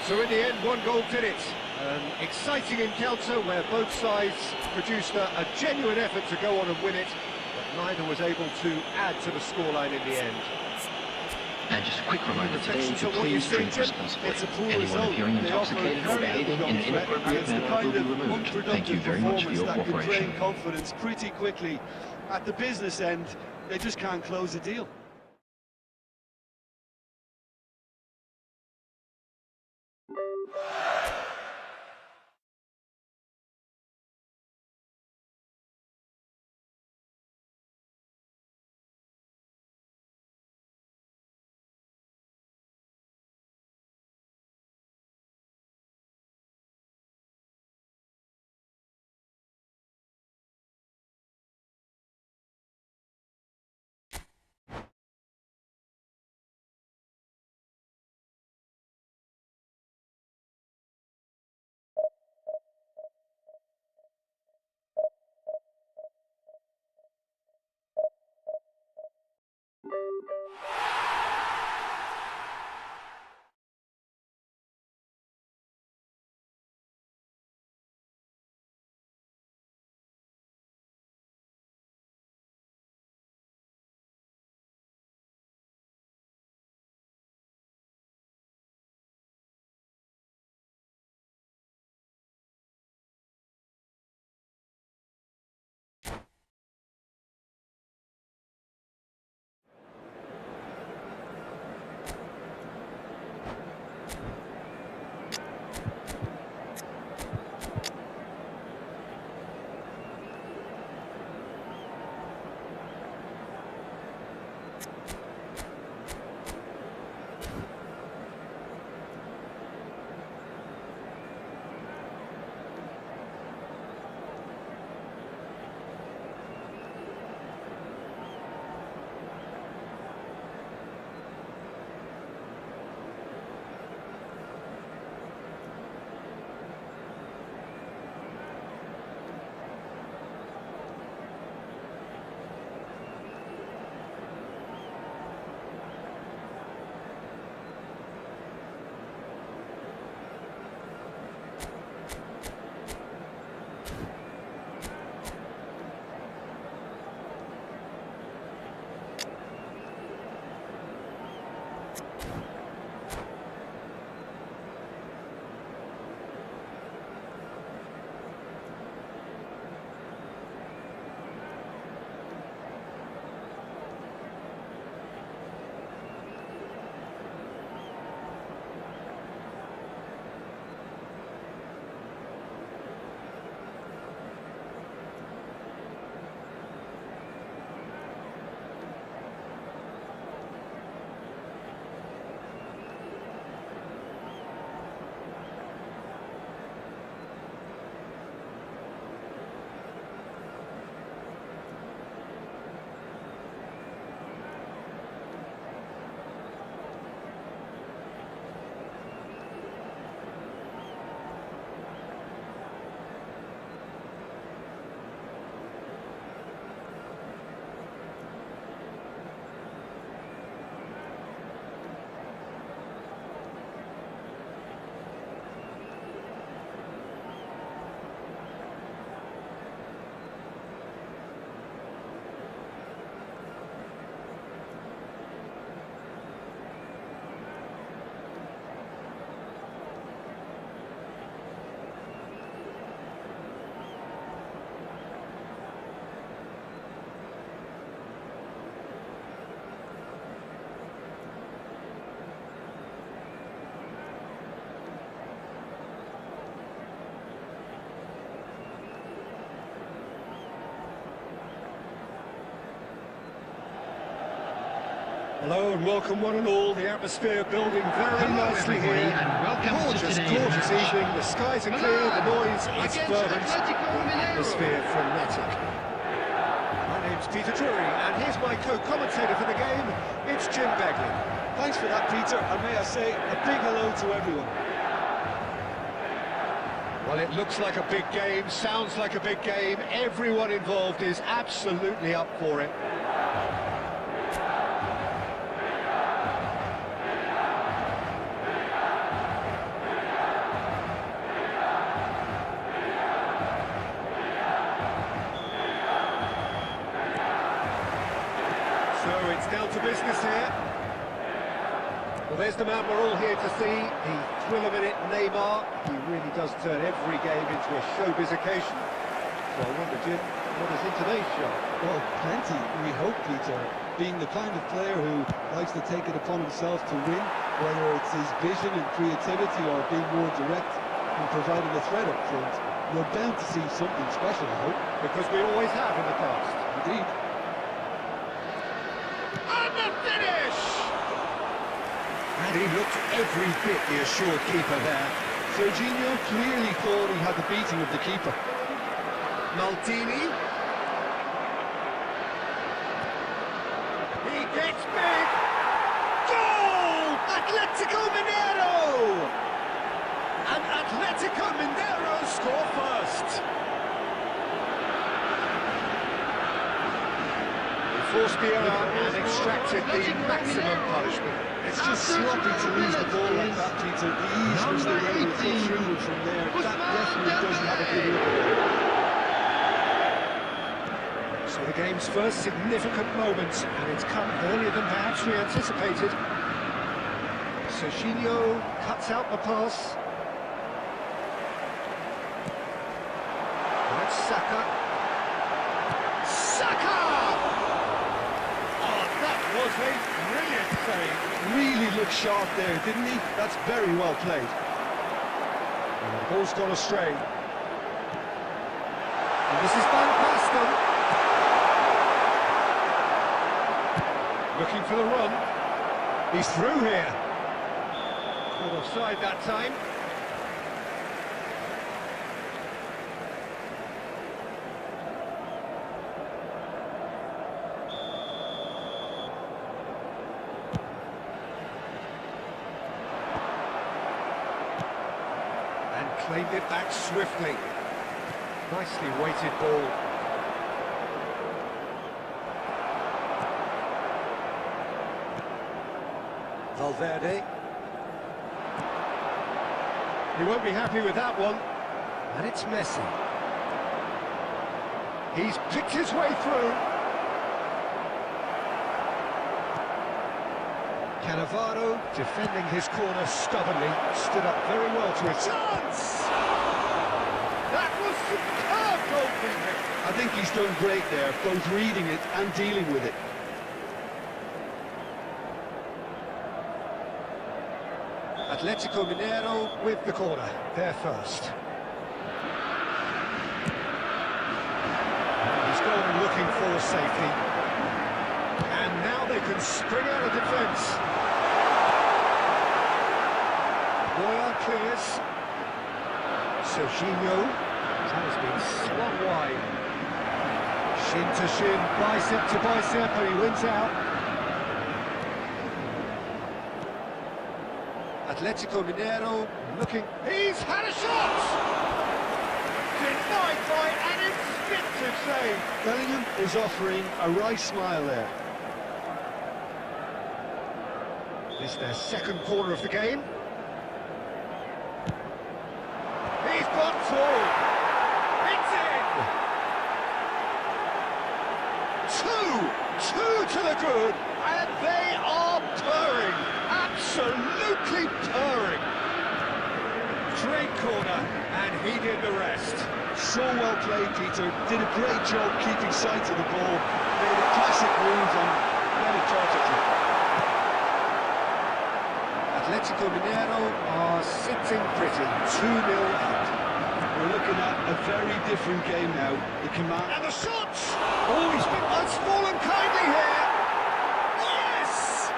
So in the end, one goal did it. An exciting encounter where both sides produced a genuine effort to go on and win it, but neither was able to add to the scoreline in the end. And just a quick reminder today Reflections to on what you've please drink seen, responsibly. It's a poor Anyone result. appearing They offer intoxicated or very behaving little in an threat, inappropriate and it's the manner kind will be of removed. Thank you unproductive very much for performance your that could cooperation. drain confidence pretty quickly. At the business end, they just can't close the deal. Hello and welcome one and all. The atmosphere building very Hello, nicely everybody, here. and welcome to Gorgeous, today's gorgeous match. evening. The skies are clear, the noise is Against fervent, Atletico the Mineiro. atmosphere frenetic. My name's Peter Drury, and here's my co-commentator for the game. It's Jim Begley. Thanks for that, Peter, and may I say a big hello to everyone. Well, it looks like a big game, sounds like a big game. Everyone involved is absolutely up for it. So it's down to business here. Well, there's the man we're all here to see, the thrill-a-minute Neymar. He really does turn every game into a showbiz occasion. So I wonder, Jim, what is in today's show? Well, plenty, we hope, Peter. Being the kind of player who likes to take it upon himself to win, whether it's his vision and creativity or being more direct and providing a threat up front, we're bound to see something special, I hope. Because we always have in the past. Indeed. And the finish! And he looked every bit the assured keeper there. Serginho clearly thought he had the beating of the keeper. Maldini. He gets big. Goal! Atletico Mineiro! And Atletico Mineiro score first. He forced the error and extracted the maximum punishment. It's just sloppy to lose the ball like that, Peter. The ease which they were able to go through from there, that definitely doesn't have a good look at it. So the game's first significant moment, and it's come earlier than perhaps we anticipated. Serginho cuts out the pass. That's Saka. Saka! Oh, that was a brilliant save. Really looked sharp there, didn't he? That's very well played. And the ball's gone astray. And this is Van Basten. Looking for the run. He's through here. Caught offside that time. And claimed it back swiftly. Nicely weighted ball. Valverde. He won't be happy with that one. And it's Messi. He's picked his way through. Cannavaro, defending his corner stubbornly, stood up very well to a chance! That was superb goalkeeping! I think he's done great there, both reading it and dealing with it. Atletico Mineiro with the corner, there first. He's gone looking for safety. And now they can spring out of defence. Neuer clears. Serginho, that has been swung wide. Shin to shin, bicep to bicep, and he wins out. Atletico Mineiro looking, he's had a shot! Denied by an instinctive save. Bellingham is offering a wry smile there. This is their second corner of the game. He's got through. It's in! Two to the good, and they are purring. Absolutely purring. Great corner, and he did the rest. So well played, Peter. Did a great job keeping sight of the ball. Made a classic move and read it perfectly. Atletico Mineiro are sitting pretty, 2-0 up. We're looking at a very different game now. The command... And the shot! Oh, he's fallen kindly here! Yes!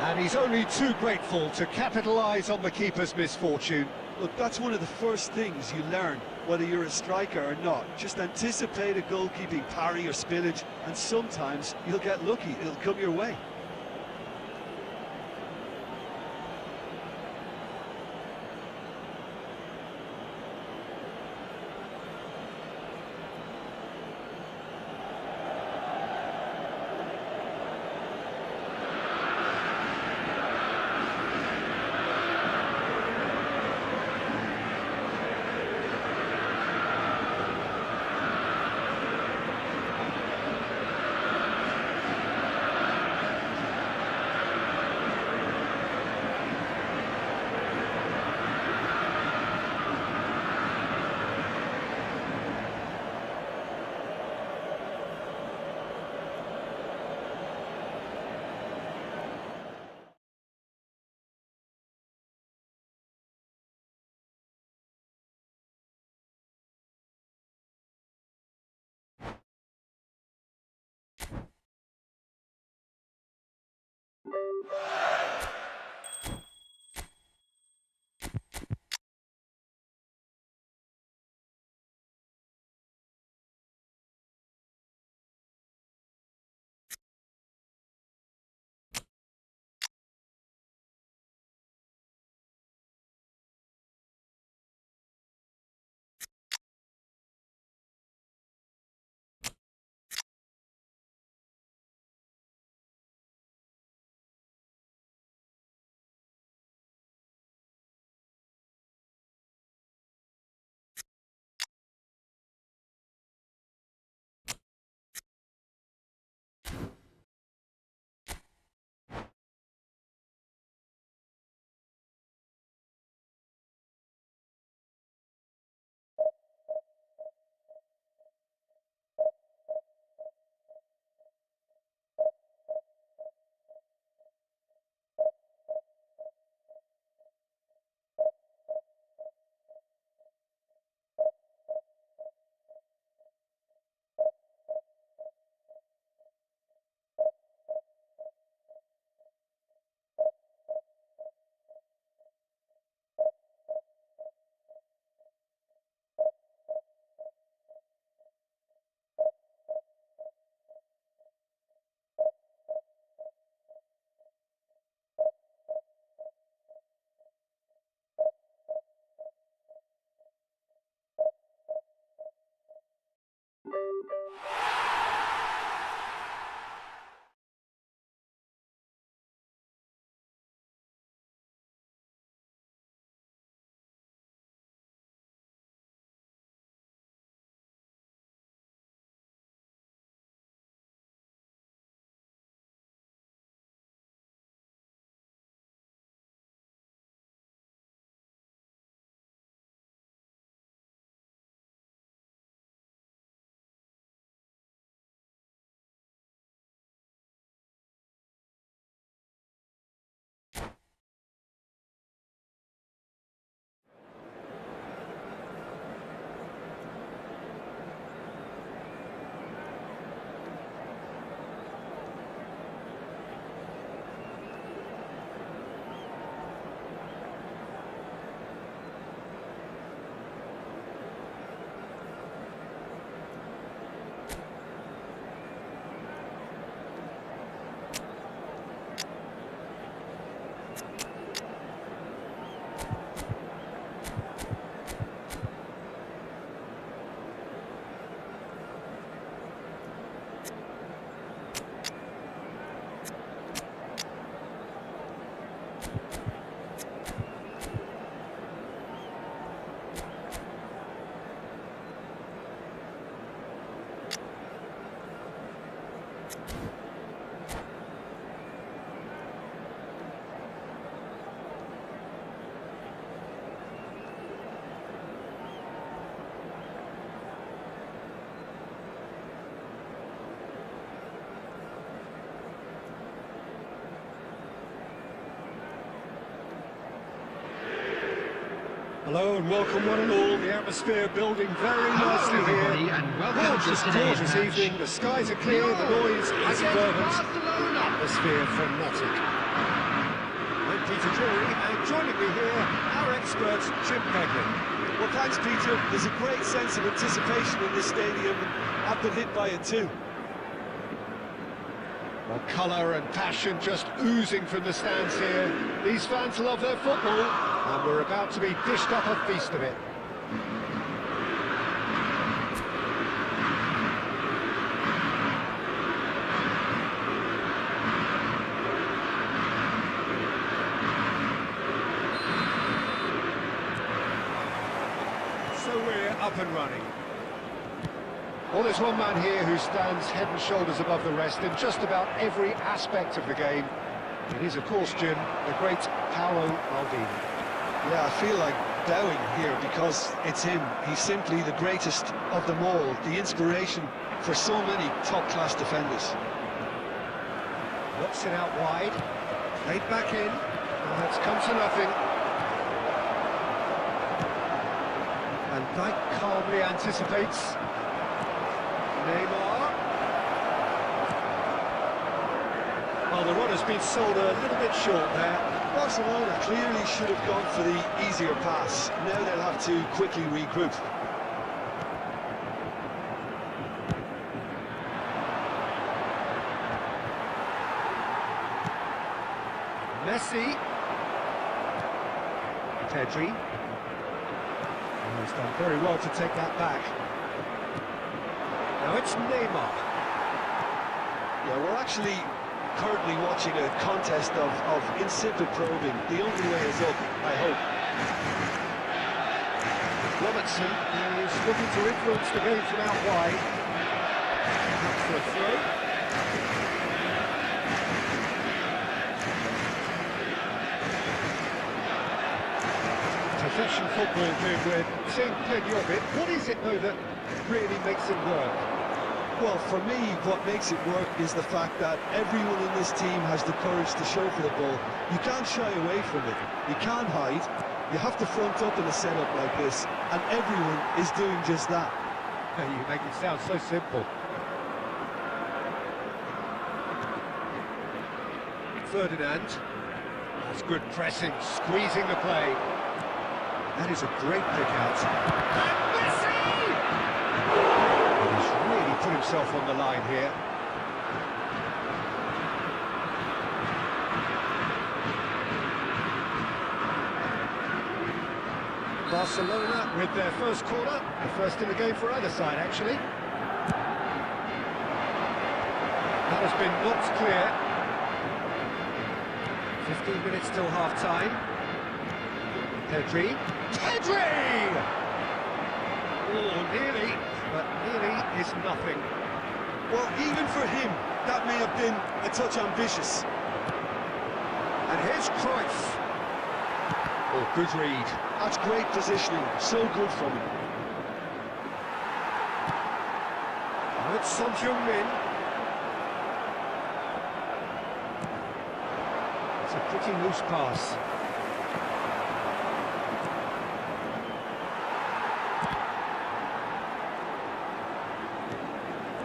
And he's only too grateful to capitalise on the keeper's misfortune. Look, that's one of the first things you learn, whether you're a striker or not. Just anticipate a goalkeeping parry or spillage, and sometimes you'll get lucky, it'll come your way. Hello and welcome one and all. The atmosphere building very nicely here. And welcome Gorgeous, to today's gorgeous match. evening. The skies are clear, the noise is Against fervent. Barcelona. Atmosphere frenetic. I'm Peter Drury, and joining me here, our expert, Jim Peglin. Well, thanks, Peter. There's a great sense of anticipation in this stadium, and I've been hit by it too. Well, colour and passion just oozing from the stands here. These fans love their football, and we're about to be dished up a feast of it. So we're up and running. Well, there's one man here who stands head and shoulders above the rest in just about every aspect of the game. It is, of course, Jim, the great Paolo Maldini. Yeah, I feel like bowing here because it's him. He's simply the greatest of them all, the inspiration for so many top-class defenders. Knocks it out wide, played back in, and that's come to nothing. And Dijk calmly anticipates. Neymar. Well, the run has been sold a little bit short there. Barcelona clearly should have gone for the easier pass. Now they'll have to quickly regroup. Messi. Pedri. Oh, he's done very well to take that back. Now it's Neymar. Yeah, we're actually currently watching a contest of insipid probing. The only way is up, I hope. Robertson is looking to influence the game from out wide. Perhaps for a throw. Possession football, Jim, we're seeing plenty of it. What is it, though, that really makes it work? Well, for me, what makes it work is the fact that everyone in this team has the courage to show for the ball. You can't shy away from it. You can't hide. You have to front up in a setup like this, and everyone is doing just that. You make it sound so simple. Ferdinand. That's good pressing, squeezing the play. That is a great pick out. And Messi! He's really put himself on the line here. Barcelona with their first corner, the first in the game for either side, actually. That has been knocked clear. 15 minutes till half-time. Pedri. Pedri! Oh, nearly, but nearly is nothing. Well, even for him, that may have been a touch ambitious. And here's Cruyff. Oh, good read. That's great positioning, so good from him. Now it's Son Heung-min. It's a pretty loose pass.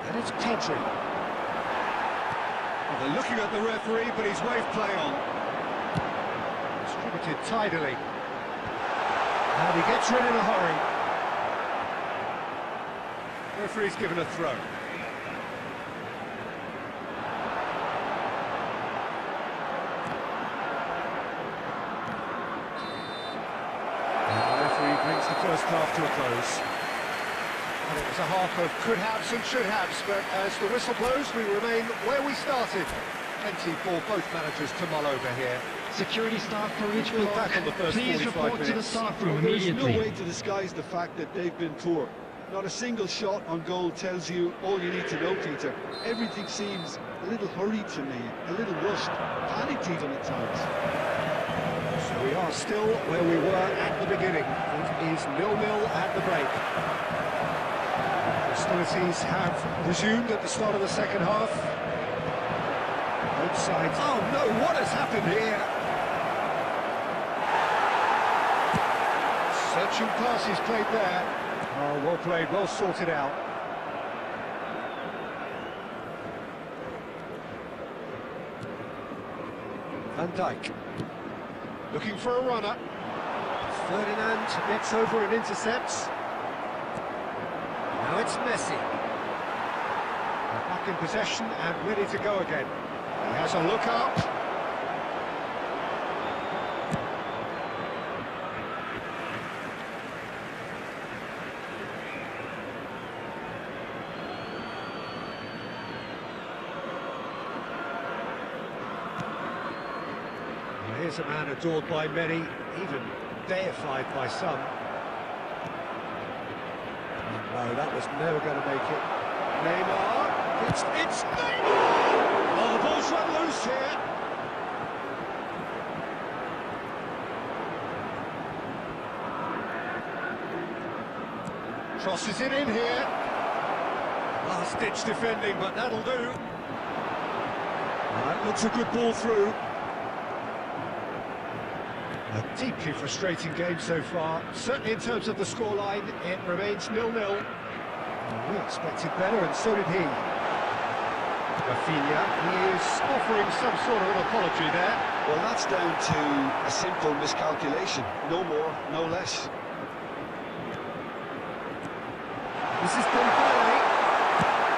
And it's Pedri. Well, they're looking at the referee, but he's waved play on. Distributed tidily. And he gets rid in a hurry. Referee's given a throw. And the referee brings the first half to a close. And it was a half of could-haves and should-haves, but as the whistle blows, we remain where we started. Plenty for both managers to mull over here. Security staff for each We'll block, back on the first please 45 report to the minutes. staff room There's immediately. no way to disguise the fact that they've been poor. Not a single shot on goal tells you all you need to know, Peter. Everything seems a little hurried to me, a little rushed, panicked even at times. So we are still where we were at the beginning. It is 0-0 at the break. Hostilities have resumed at the start of the second half. Both sides. Oh no, what has happened here? Searching passes played there. Oh, well played, well sorted out. Van Dijk. Looking for a runner. Ferdinand gets over and intercepts. Now it's Messi. They're back in possession and ready to go again. He has a look up. Well, here's a man adored by many, even deified by some. No, that was never going to make it. Neymar, it's Neymar! Oh, the ball's run loose here. Crosses it in here. Last-ditch defending, but that'll do. That looks a good ball through. A deeply frustrating game so far. Certainly in terms of the scoreline, it remains 0-0. We expected better, and so did he. Rafinha, he is offering some sort of an apology there. Well, that's down to a simple miscalculation. No more, no less. This is Dembele.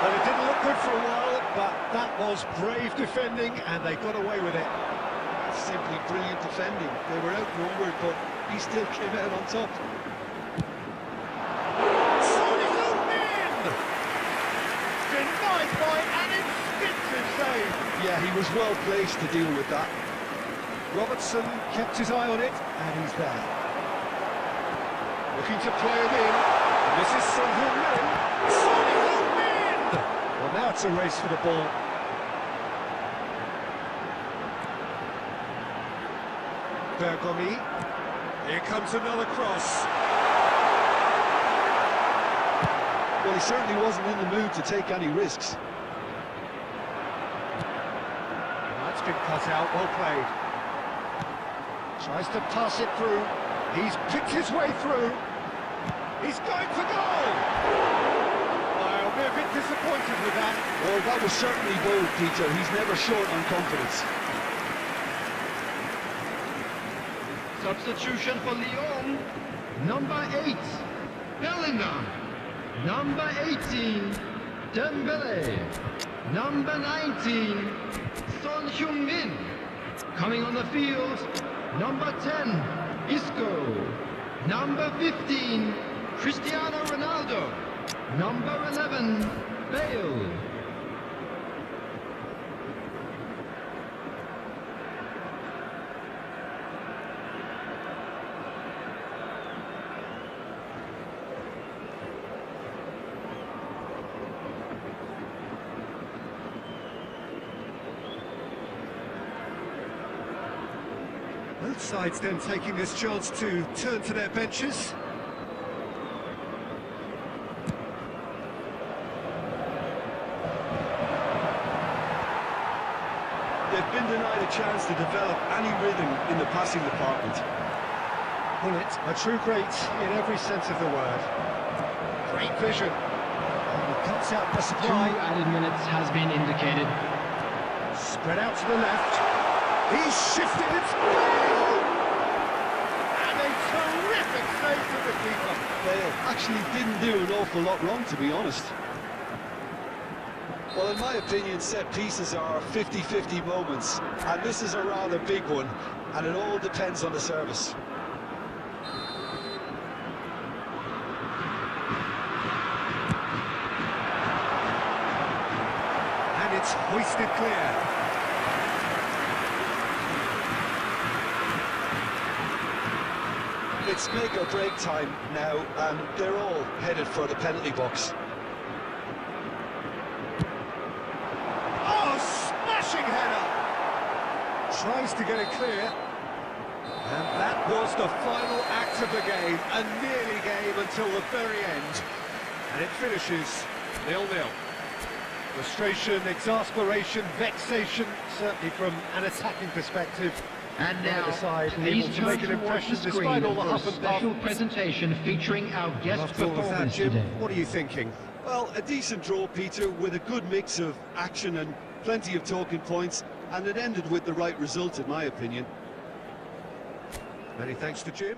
Well, it didn't look good for a while, but that was brave defending, and they got away with it. Simply brilliant defending. They were outnumbered, but he still came out on top. Denied by an instinctive save. Yeah, he was well placed to deal with that. Robertson kept his eye on it, and he's there. Looking to play it in. And this is Son Heung-min. Son Heung-min! Well, now it's a race for the ball. Bergomi. Here comes another cross. Well, he certainly wasn't in the mood to take any risks. That's been cut out, well played. Tries to pass it through. He's picked his way through. He's going for goal! I'll be a bit disappointed with that. Well, that was certainly bold, Peter. He's never short on confidence. Substitution for Lyon, number 8, Bellingham. Number 18, Dembele. Number 19, Son Heung-min. Coming on the field, number 10, Isco. Number 15, Cristiano Ronaldo. Number 11, Bale. Both sides then taking this chance to turn to their benches. They've been denied a chance to develop any rhythm in the passing department. Bullet, a true great in every sense of the word. Great vision. And he cuts out the 2 supply. added minutes has been indicated. Spread out to the left. He's shifted it. Bale! And a terrific save from the keeper. Bale actually didn't do an awful lot wrong, to be honest. Well, in my opinion, set pieces are 50-50 moments, and this is a rather big one, and it all depends on the service. And it's hoisted clear. It's make or break time now, and they're all headed for the penalty box. Oh, smashing header! Tries to get it clear. And that was the final act of the game, a nearly game until the very end. And it finishes 0-0. Frustration, exasperation, vexation, certainly from an attacking perspective. And now, side please able to turn make an towards impression the screen despite all the for a huff and special puff. presentation featuring our guest After all of that, performance Jim, today. what are you thinking? Well, a decent draw, Peter, with a good mix of action and plenty of talking points, and it ended with the right result, in my opinion. Many thanks to Jim.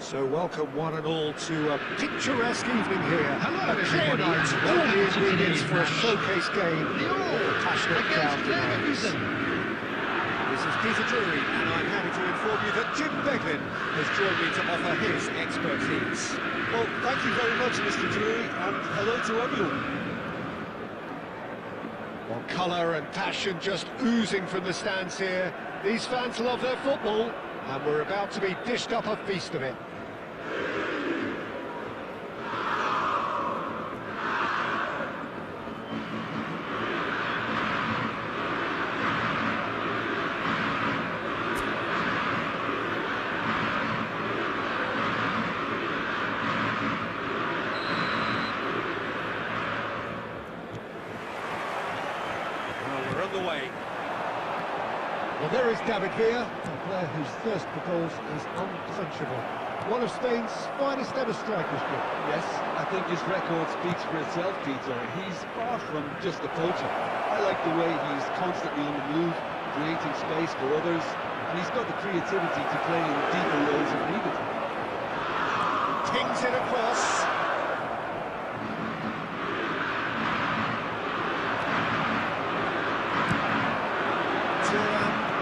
So welcome one and all to a picturesque evening here. Hello, a clear everybody, night, and all welcome the to ingredients today's for a match. showcase game. The All Passionate crowd against demands. TheGameDude. This is Peter Drury, and I'm happy to inform you that Jim Beglin has joined me to offer his expertise. Well, thank you very much, Mr. Drury, and hello to everyone. Well, colour and passion just oozing from the stands here. These fans love their football, and we're about to be dished up a feast of it. We're on the way. Well, there is David Villa, a player whose thirst for goals is unquenchable. One of Spain's finest ever strikers, Jim. Yes, I think his record speaks for itself, Peter. He's far from just a poacher. I like the way he's constantly on the move, creating space for others, and he's got the creativity to play in deeper roles if needed. Kings it across.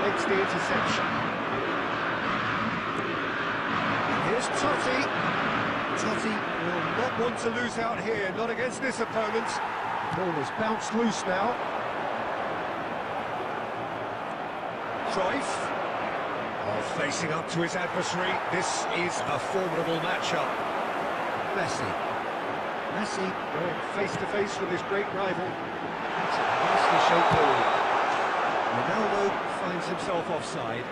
Makes the interception. Here's Totti. Totti will not want to lose out here, not against this opponent. Ball has bounced loose now. Cruyff. Oh, facing up to his adversary. This is a formidable matchup. Messi. Messi going face-to-face with his great rival. It's a nicely shaped ball. Ronaldo finds himself offside.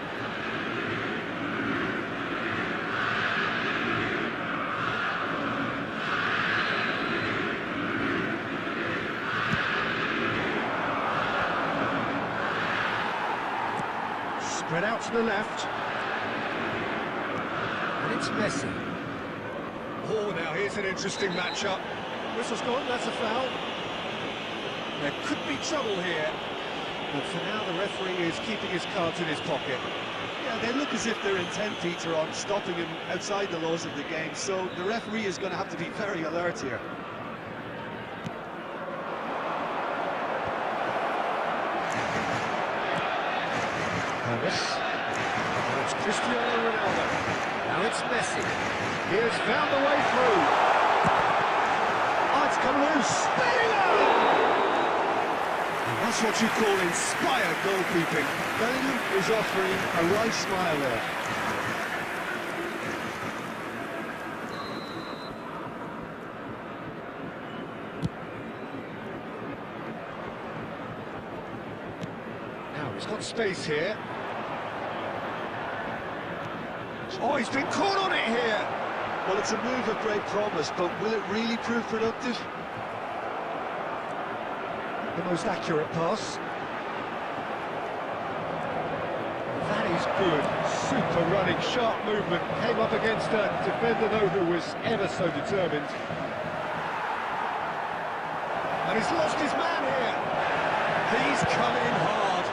Spread out to the left. And it's Messi. Oh, now here's an interesting matchup. Whistle's gone, that's a foul. There could be trouble here. But for now, the referee is keeping his cards in his pocket. Yeah, they look as if they're intent, Peter, on stopping him outside the laws of the game, so the referee is going to have to be very alert here. Now it's Cristiano Ronaldo. Now it's Messi. He has found the way through. Oh, it's come loose. Bellingham! And that's what you call inspired goalkeeping. Bellingham is offering a right smile there. Now he's got space here. Oh, he's been caught on it here. Well, it's a move of great promise, but will it really prove productive? The most accurate pass. That is good. Super running, sharp movement. Came up against a defender, though, who was ever so determined. And he's lost his man here. He's come in hard.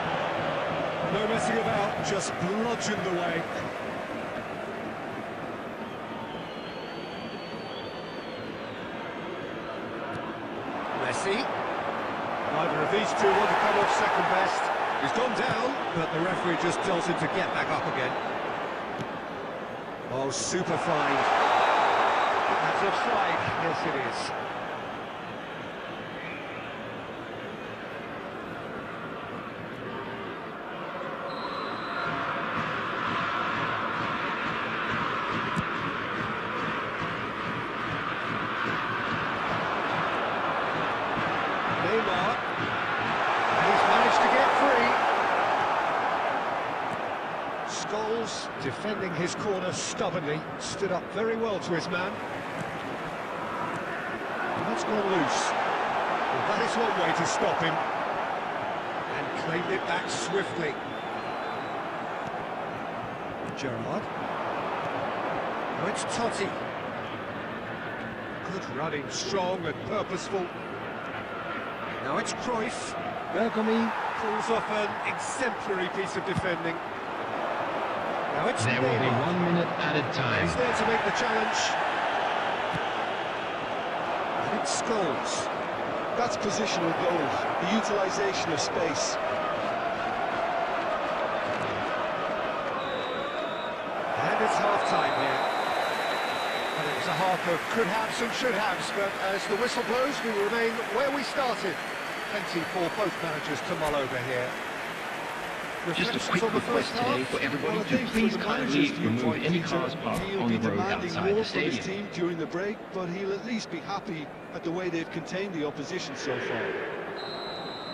No messing about, just bludgeoned away. Messi. Neither of these two want to come off second best. He's gone down, but the referee just tells him to get back up again. Oh, super fine. That's offside. Yes, it is. Neymar. He's managed to get free. Scholes defending his corner stubbornly, stood up very well to his man. And that's gone loose. Well, that is one way to stop him. And claimed it back swiftly. Gerrard. Now it's Totti. Good running, strong and purposeful. Now it's Cruyff. Bergami pulls off an exemplary piece of defending. Now it's There will be Neymar. 1 minute added time. He's there to make the challenge. And it's Scholes. That's positional goals, the utilisation of space. And it's half-time here. And it was a half of could-haves and should-haves, but as the whistle blows, we remain where we started. Plenty for both managers to mull over here. Just a Reflections quick on the request first today half? for everybody Well, I to think please from the kindly manager's remove viewpoint, any Peter, cars parked he'll on be the road demanding outside more the from his stadium. team during the break, but he'll at least be happy at the way they've contained the opposition so far.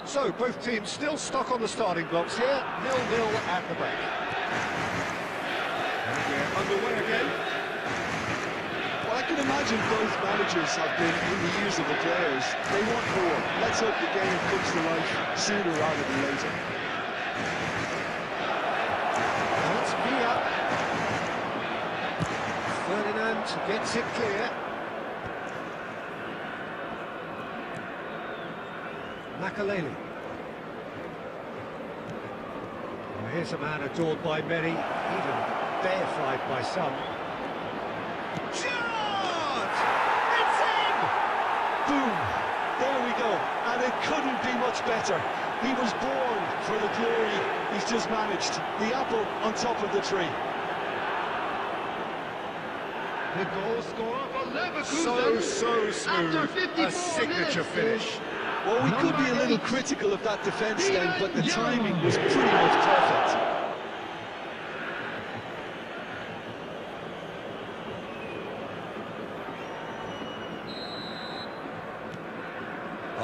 So, both teams still stuck on the starting blocks here, 0-0 at the break. And we're underway again. Well, I can imagine both managers have been in the ears of the players. They want more. Let's hope the game comes to life sooner rather than later. Now it's Villa. Ferdinand gets it clear. Makaleli. Well, here's a man adored by many, even deified by some. Gerrard! It's in! Boom! There we go. And it couldn't be much better. He was born for the glory he's just managed. The apple on top of the tree. The goal scorer for Leverkusen. So smooth. After 54 A signature minutes. finish. Well, we could be a little critical of that defence then, but the timing was pretty much perfect.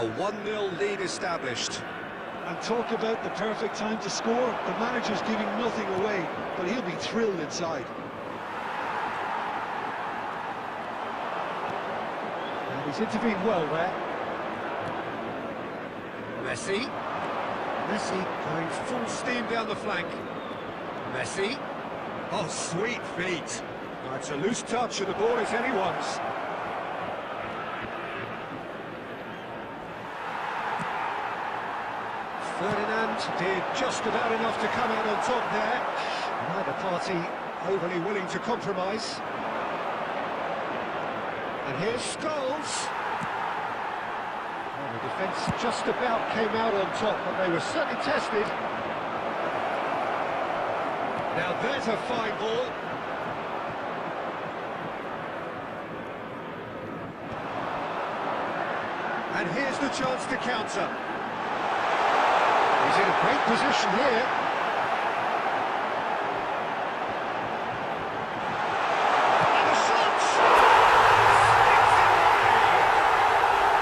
A 1-0 lead established. And talk about the perfect time to score. The manager's giving nothing away, but he'll be thrilled inside. And he's intervened well there. Messi. Messi going full steam down the flank. Messi. Oh, sweet feet. Oh, it's a loose touch and the ball is anyone's. Ferdinand did just about enough to come out on top there. Neither party overly willing to compromise. And here's Scholes. Well, the defence just about came out on top, but they were certainly tested. Now there's a fine ball. And here's the chance to counter. He's in a great position here. And a shot!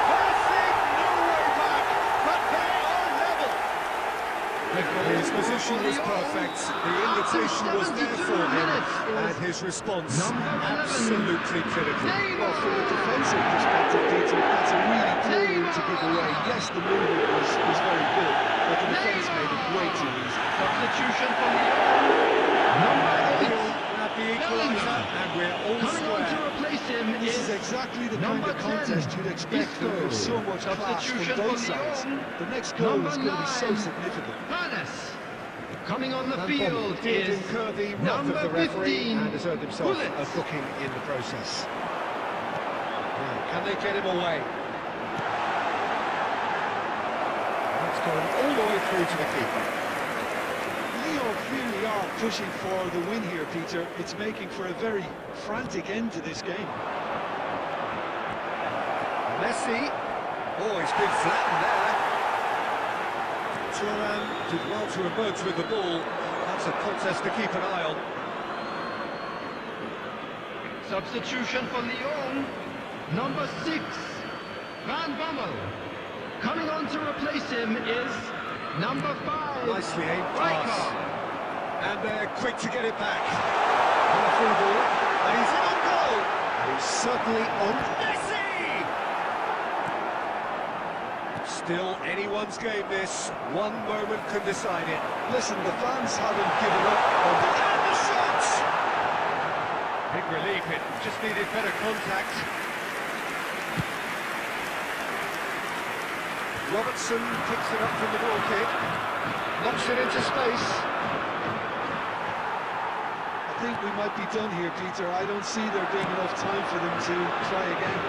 Passing, no way back, but they are level. His position was perfect. The invitation was there for him, and his response absolutely critical. Well, from a defensive perspective, Peter, that's a really poor route to give away. Yes, the movement was very good, but the defence made it way too easy. Substitution for Lyon. Number 8. At the equaliser, and we're all Coming on to square. replace him This is is exactly the kind number of contest 10, you'd expect when there's so much class Substitution from both for sides. Lyon. The next goal Number is going to be so 9, significant. Hannes. Coming on the Van field Bommel did is incur the wrath of number the referee 15, and has earned himself Bullets. a booking in the process. Now, can they get him away? That's gone all the way through to the keeper. Lyon really are pushing for the win here, Peter. It's making for a very frantic end to this game. Messi. Oh, he's been flattened there. Thuram did well to emerge with the ball. That's a contest to keep an eye on. substitution for Lyon. Number 6, Van Bommel. Coming on to replace him is number 5, Nicely aimed pass. Rijkaard. And they're quick to get it back. And a free ball. And he's in on goal. And he's certainly on Messi! Still anyone's game this. One moment can decide it. Listen, the fans haven't given up on the... And the shot! Big relief, it just needed better contact. Robertson picks it up from the goal kick. Knocks it into space. I think we might be done here, Peter. I don't see there being enough time for them to try again.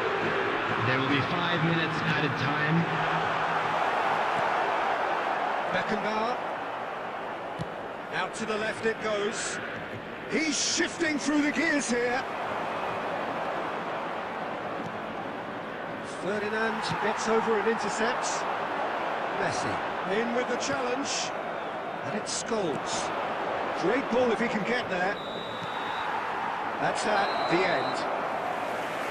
There will be 5 minutes added time. Beckenbauer. Out to the left it goes. He's shifting through the gears here. Ferdinand gets over and intercepts. Messi in with the challenge. And it Scholes. Great ball if he can get there. That's at the end.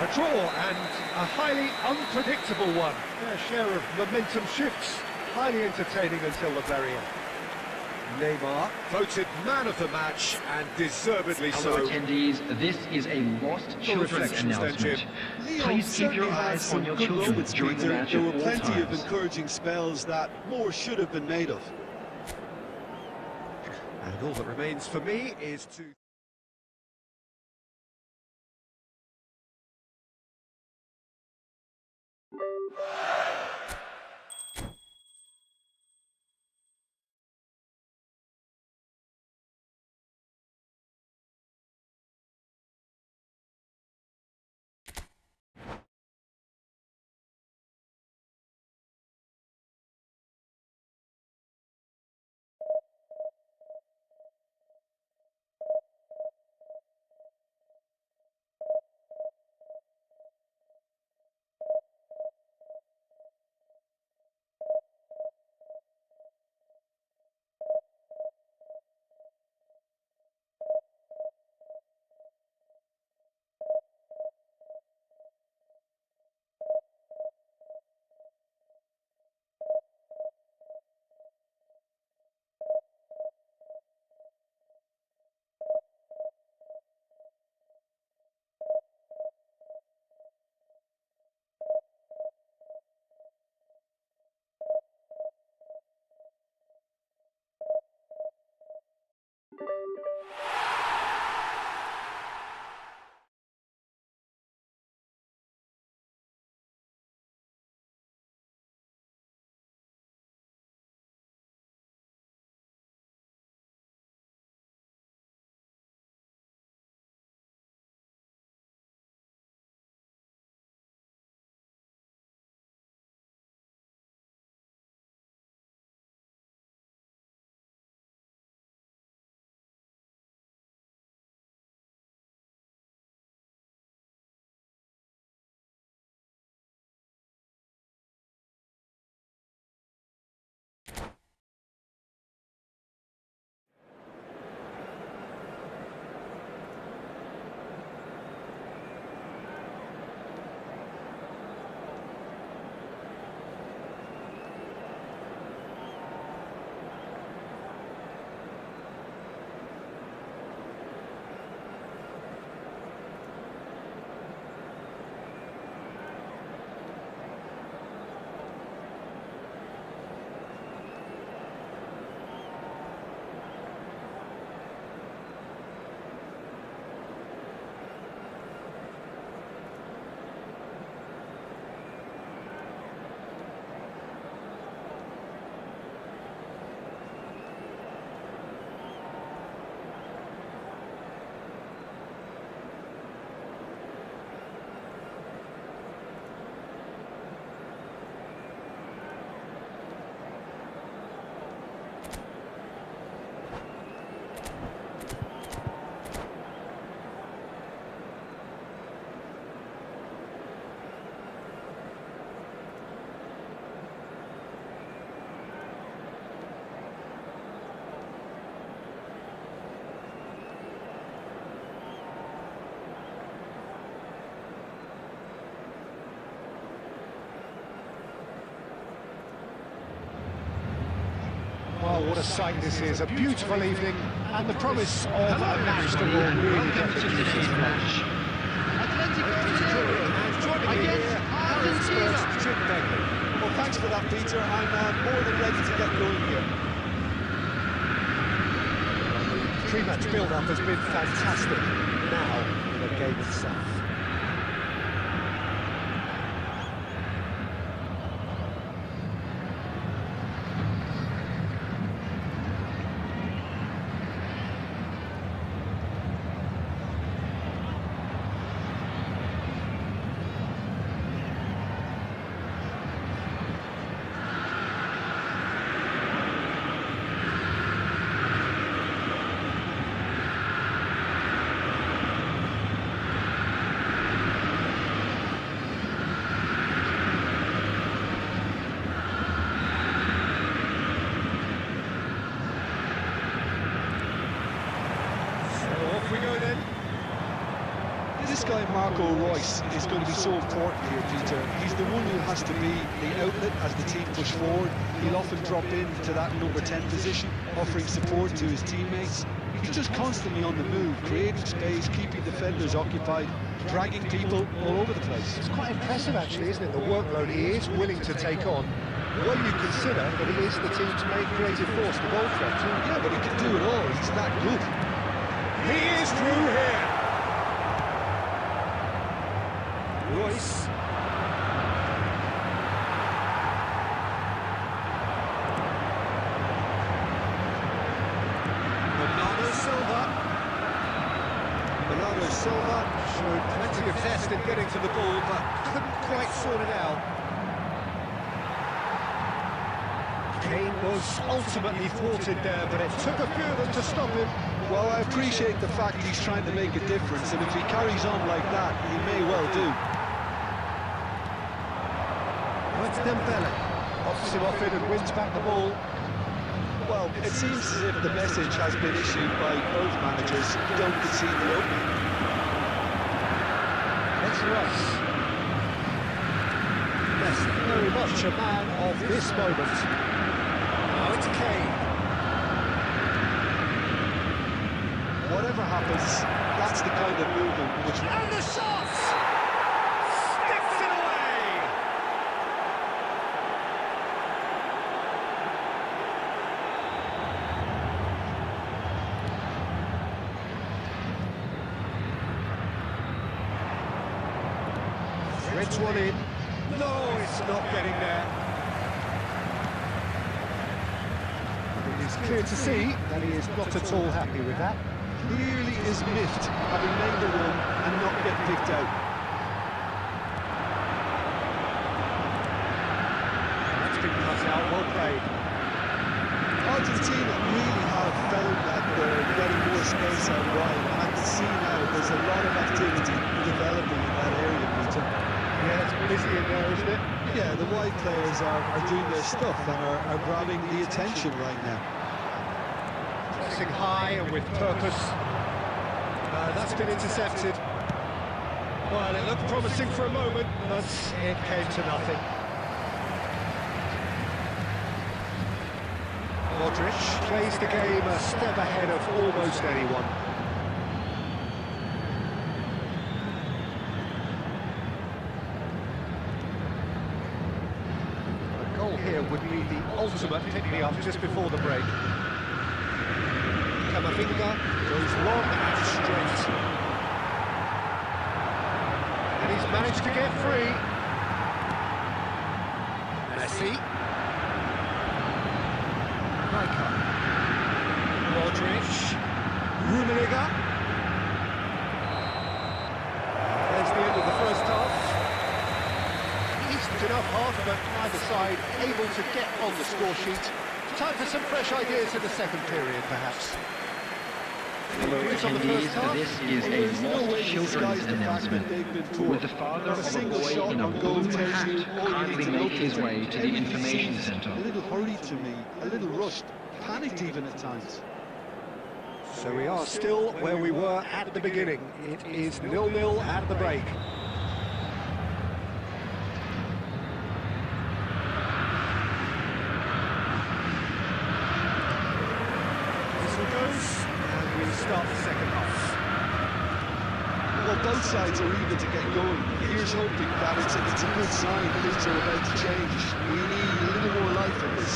A draw and a highly unpredictable one. Fair share of momentum shifts. Highly entertaining until the very end. Neymar voted man of the match and deservedly so. Fellow attendees, this is a lost children's reflections then, announcement. Jim. Lyon Please keep your certainly had eyes some on your good children moments, during the Peter. match There at were all plenty of times. encouraging spells that more should have been made of. And all that remains for me is to... Well, what a sight this is. A beautiful evening and the promise of a match that will really get the juices flowing. Against Argentina. Well, thanks for that, Peter. I'm more than ready to get going here. The pre-match build-up has been fantastic. Now, the game itself. This guy Marco Reus is going to be so important here, Peter. He's the one who has to be the outlet as the team push forward. He'll often drop into that number 10 position, offering support to his teammates. He's just constantly on the move, creating space, keeping defenders occupied, dragging people all over the place. It's quite impressive, actually, isn't it? The workload he is willing to take on. When you consider that he is the team's main creative force, the goal threat. Yeah, but he can do it all. He's that good. He is through here. Royce. Bernardo Silva showed plenty of zest in getting to the ball, but couldn't quite sort it out. Kane was ultimately thwarted there, but it took a few of them to stop him. Well, I appreciate the fact he's trying to make a difference, and if he carries on like that, he may well do. That's Dembele. Pops him off it and wins back the ball. Well, it seems as if the message has been issued by both managers: don't concede the opening. It's Rice. Yes, very much a man of this moment. Now it's Kane. Whatever happens, that's the kind of movement which... And the shot! Sticks it away! Threads one in. No, it's not getting there. It is clear to see that he is not at all happy with that. Clearly is miffed, having made the run and not get picked out. That's been cut out, well played. Argentina really have found that they're getting more space out wide, and I can see now there's a lot of activity developing in that area, Peter. Yeah, it's busy in there, isn't it? Yeah, the wide players are doing their stuff and are grabbing the attention right now. Pressing high and with purpose. That's been intercepted. Well, it looked promising for a moment, but it came to nothing. Modric plays the game a step ahead of almost anyone. A goal here would be the ultimate pick-me-up just before the break. Camavinga goes long and straight. And he's managed to get free. Messi. Rijkaard. Modric. Rummenigge. There's the end of the first half. Decent enough half, but neither side able to get on the score sheet. Time for some fresh ideas in the second period, perhaps. Hello attendees, this is a lost children's announcement, with the father of a boy in a blue hat kindly make his way to the information centre. A little hurried to me, a little rushed, panicked even at times. So we are still where we were at the beginning. It is 0-0 at the break. goes, and we start the second half. Well, both sides are eager to get going. Here's hoping that it's a good sign things are about to change. We need a little more life in this.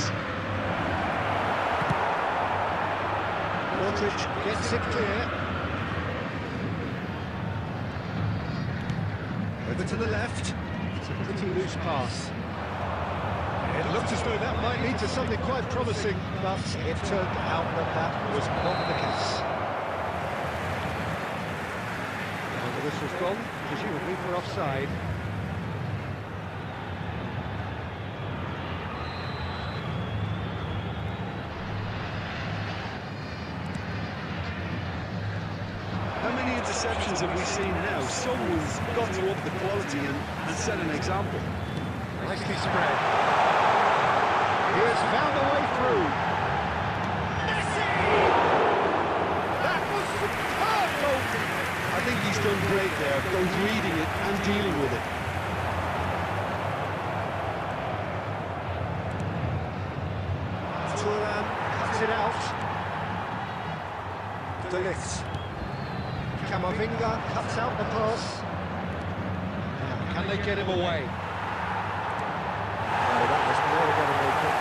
Aldridge gets it clear. Over to the left. It's a pretty loose pass. It looked as though that might lead to something quite promising, but it turned out that that was not the case. And the whistle's gone, presumably for offside. How many interceptions have we seen now? Someone's got to up the quality and set an example. Nicely spread. He has found a way through. Messi! That was superb goalkeeping. I think he's done great there, both reading it and dealing with it. Turan cuts it out. De Ligt. Camavinga cuts out the pass. Now, can they get him away? Oh, that was never going to make it.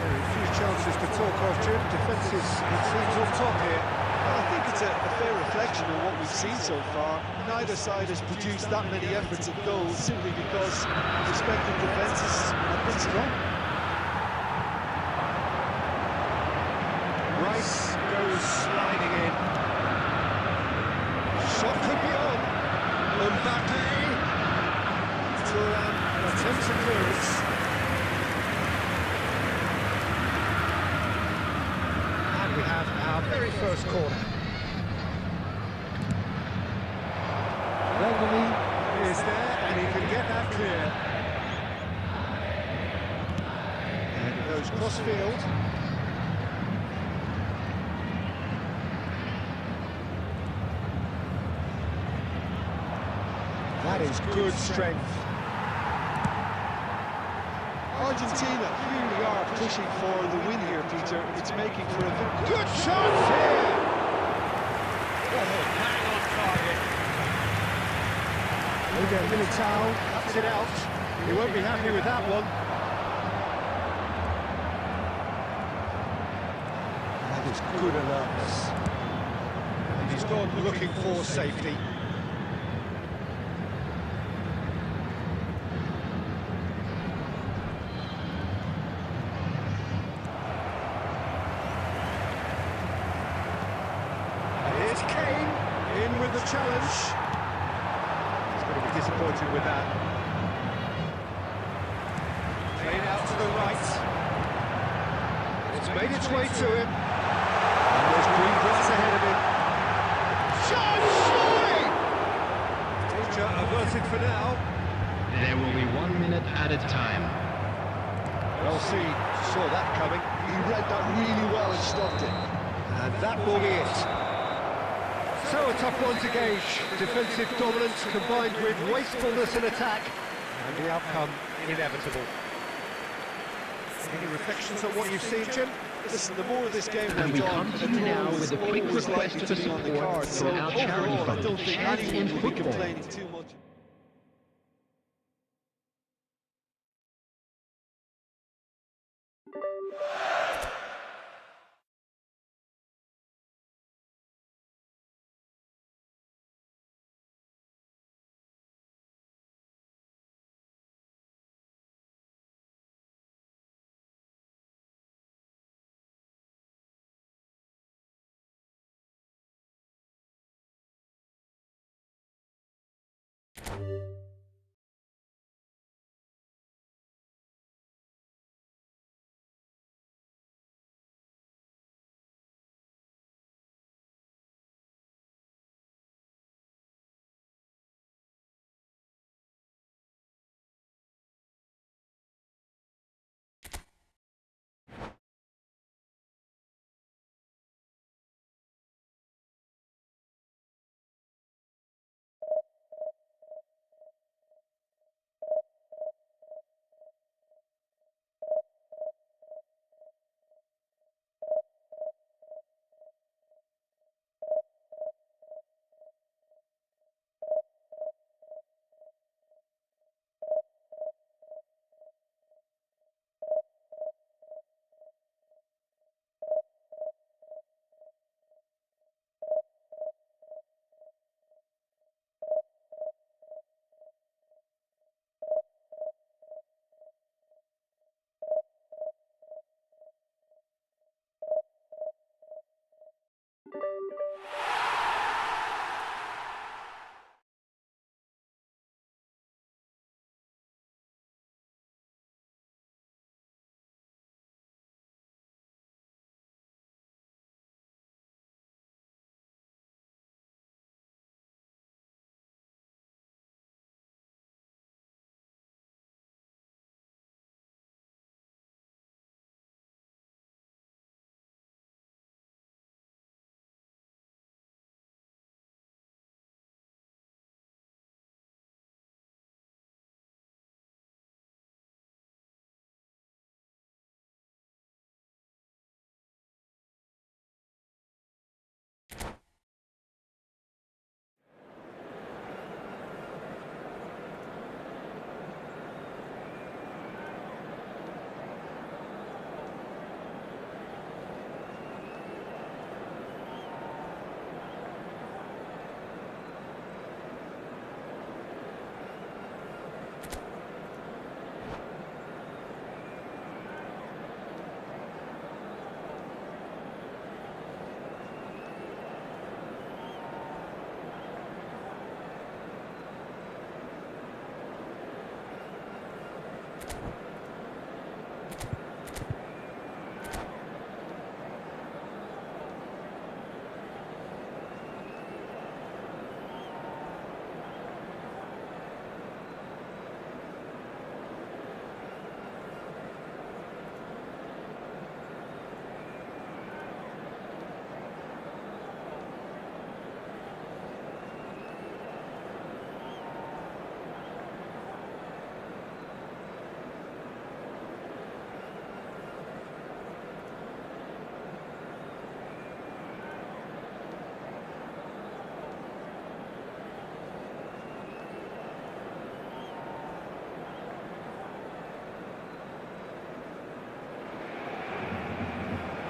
Very few chances to talk of, Jim. Defence is, it seems, off top here. Well, I think it's a fair reflection of what we've seen so far. Neither side has produced that many efforts at goals simply because respective defences have been strong. Rice goes sliding in. Shot could be on. Mbappe. Turan attempts a clearance. And we have our very first corner. Welgamy is there, and he can get that clear. And it goes cross-field. That is good strength. Argentina really are pushing for the win here, Peter. It's making for a Good chance here! Bang on target. Eder Militao cuts it out. He won't be happy with that one. That is good alertness. And he's gone looking for safety. Here's Kane in with the challenge. He's going to be disappointed with that. Played out to the right. It's made its way to him. And there's green grass ahead of him. Shot! Surely! Danger averted for now. There will be 1 minute added time. Well seen. Saw that coming. He read that really well and stopped it. And that will be it. So a tough one to gauge. Defensive dominance combined with wastefulness in attack. And the outcome inevitable. Any reflections on what you've seen, Jim? Listen, the more of this game And we goes on, come to you now with a quick always request likely for to be on the support card. for So our charity overall, I fund, don't think Chance anyone in will be Football. complaining too much.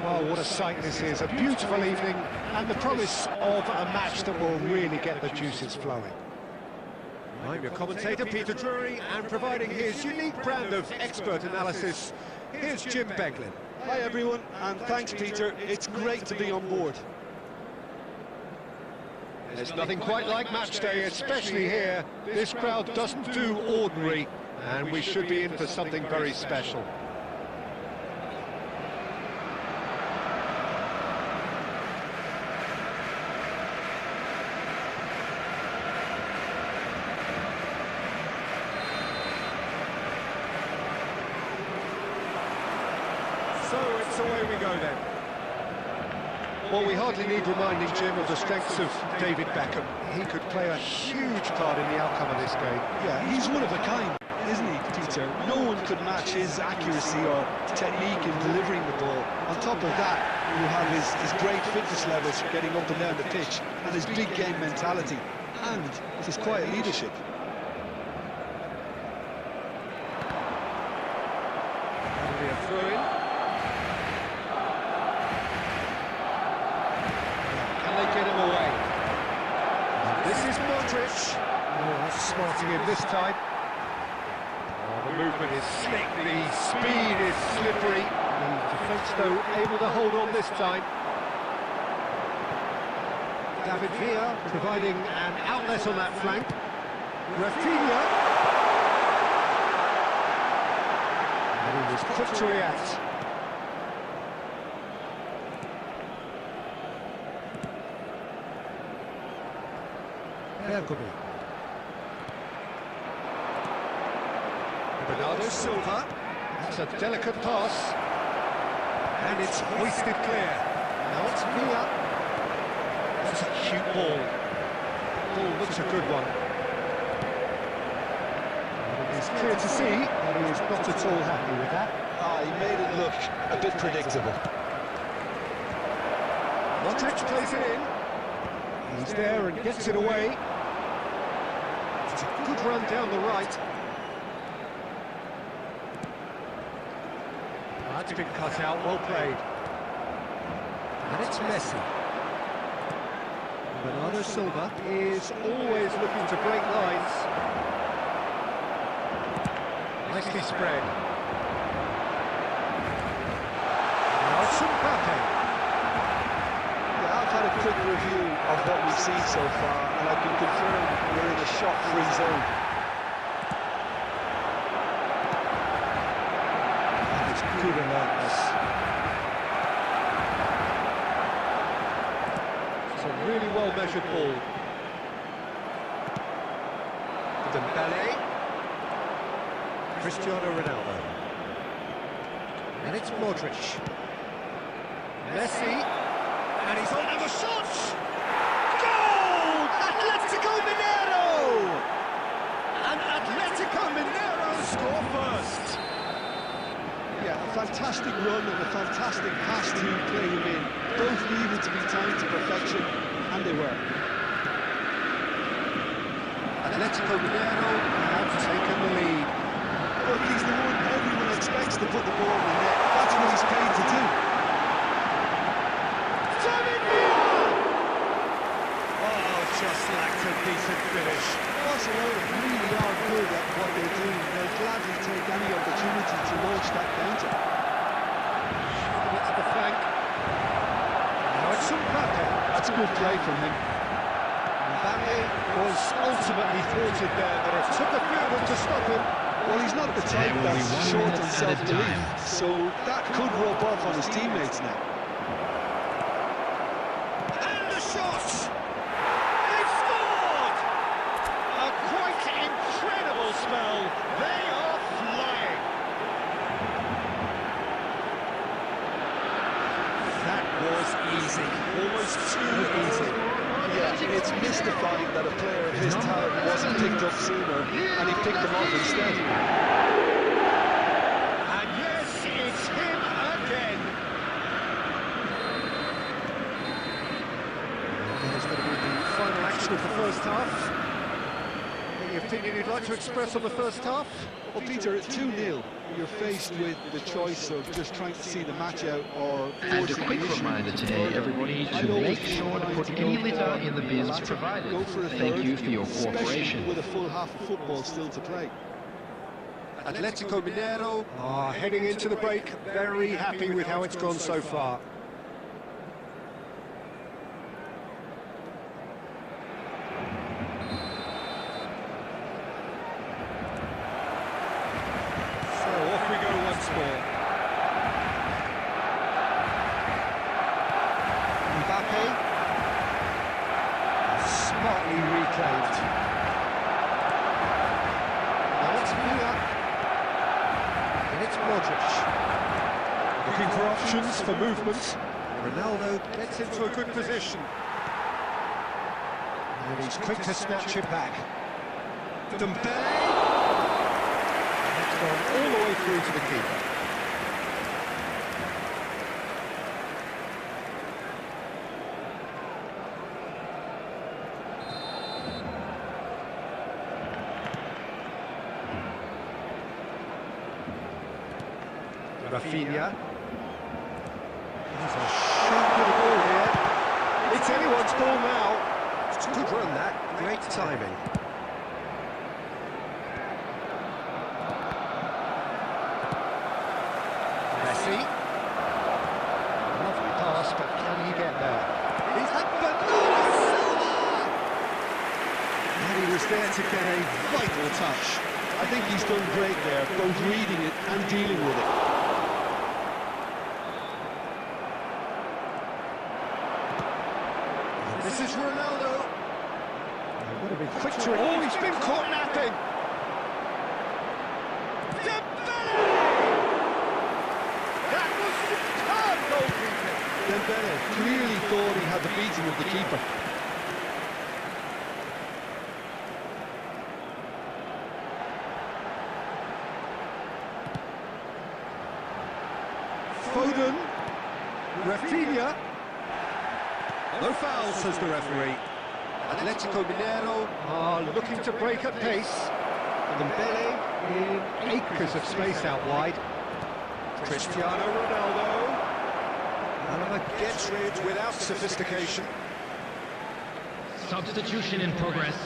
Well, what a sight this is. A beautiful evening and the promise of a match that will really get the juices flowing. I'm your commentator, Peter Drury, and providing his unique brand of expert analysis, here's Jim Beglin. Hi everyone, and thanks Peter. It's great to be on board. There's nothing quite like match day, especially here. This crowd doesn't do ordinary, and we should be in for something very special. So it's away we go then. Well, we hardly need reminding, Jim, of the strengths of David Beckham. He could play a huge part in the outcome of this game. Yeah, he's one of a kind, isn't he, Peter? No one could match his accuracy or technique in delivering the ball. On top of that, you have his great fitness levels for getting up and down the pitch, and his big game mentality, and his quiet leadership. That'll be a throw-in. Get him away. This is Modric. Oh, that's smarting him this time. Oh, the movement is slick, the speed is slippery. The defence, though, able to hold on this time. David Villa providing an outlet on that flank. Rafinha. And he was quick to react. Bernardo Silva. That's a delicate pass. And it's hoisted clear. Now it's Villa. That's a cute ball. Ball looks a good one. And it's clear to see that he is not at all happy with that. He made it look a bit predictable. Modric plays it in. He's there and gets it away. It's a good run down the right. That's been cut out, well played. And it's Messi. Bernardo Silva is always looking to break lines. Nicely spread. Now it's Mbappe. I've had a quick review of what we've seen so far, and I can confirm we're in a shot-free zone. It's good alertness. It's a really well-measured ball. Dembele. Cristiano Ronaldo. And it's Modric. Messi. And he's on the shots! Goal! Atletico Mineiro! And Atletico Mineiro score first. Yeah, a fantastic run and a fantastic pass to play him in. Both needed to be timed to perfection, and they were. Atletico Mineiro have taken the lead. Look, he's the one everyone expects to put the ball in the net. That's what he's paid to do. Just lacked a decent finish. Barcelona really are good at what they do. They'll gladly take any opportunity to launch that counter. It's the flank. Now it's Mbappe. That's good play from him. Mbappe was ultimately thwarted there, but it took a few of them to stop him. Well, he's not the type that's short on self-belief, so that could rub off on his teammates now. And the shot! They've scored! A quite incredible spell. They are flying. That was easy. Almost too easy. Yeah, it's mystifying that a player of his talent wasn't picked up sooner, and he picked them off instead. And yes, it's him again. There's going to be the final action of the first half. Plenty of opinion you'd like to express on the first half? Well, Peter, at 2-0, you're faced with the choice of just trying to see the match out or And a forcing quick the issue reminder today, further. everybody, I'd to always make be sure to inclined put to any go litter for in the the bins latter, provided. go for a Thank third, you for your especially cooperation. with a full half of football still to play. Atletico Mineiro are heading into the break, very happy with how it's gone so far. So off we go once more. Mbappe, smartly reclaimed. Now it's Villa. And it's Modric. Looking for options for movement. Ronaldo gets into a good position. And he's quick to snatch it back. Dembele. It's gone all the way through to the keeper. Rafinha. There's a shot for the ball here. It's anyone's ball now. It's a good run that. Great timing. Messi. Lovely pass, but can he get there? He's had Bernardo Silva! And he was there to get a vital touch. I think he's done great there, both reading it and dealing with it. This is Ronaldo. They've got to be quick to it. Oh, he's been caught napping. Dembele! That was superb goalkeeping. Dembele clearly thought he had the beating of the keeper. Foden. Rafinha. No foul, says the referee. Atletico Mineiro are looking to break at pace. Dembele in acres of space out wide. Cristiano Ronaldo. Alaba gets rid without sophistication. Substitution in progress.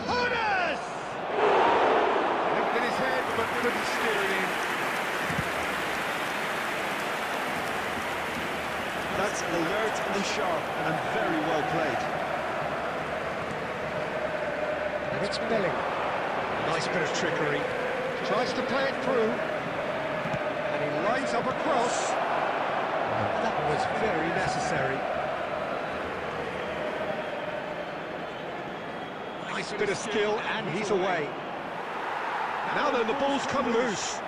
Hones! Looked at his head but couldn't steer it in. That's alert and sharp and very well played. And it's Belling. Nice bit of trickery. Tries to play it through. And he lines up a cross. That was very necessary. Nice bit of skill, and he's away. Now then, the ball's come loose.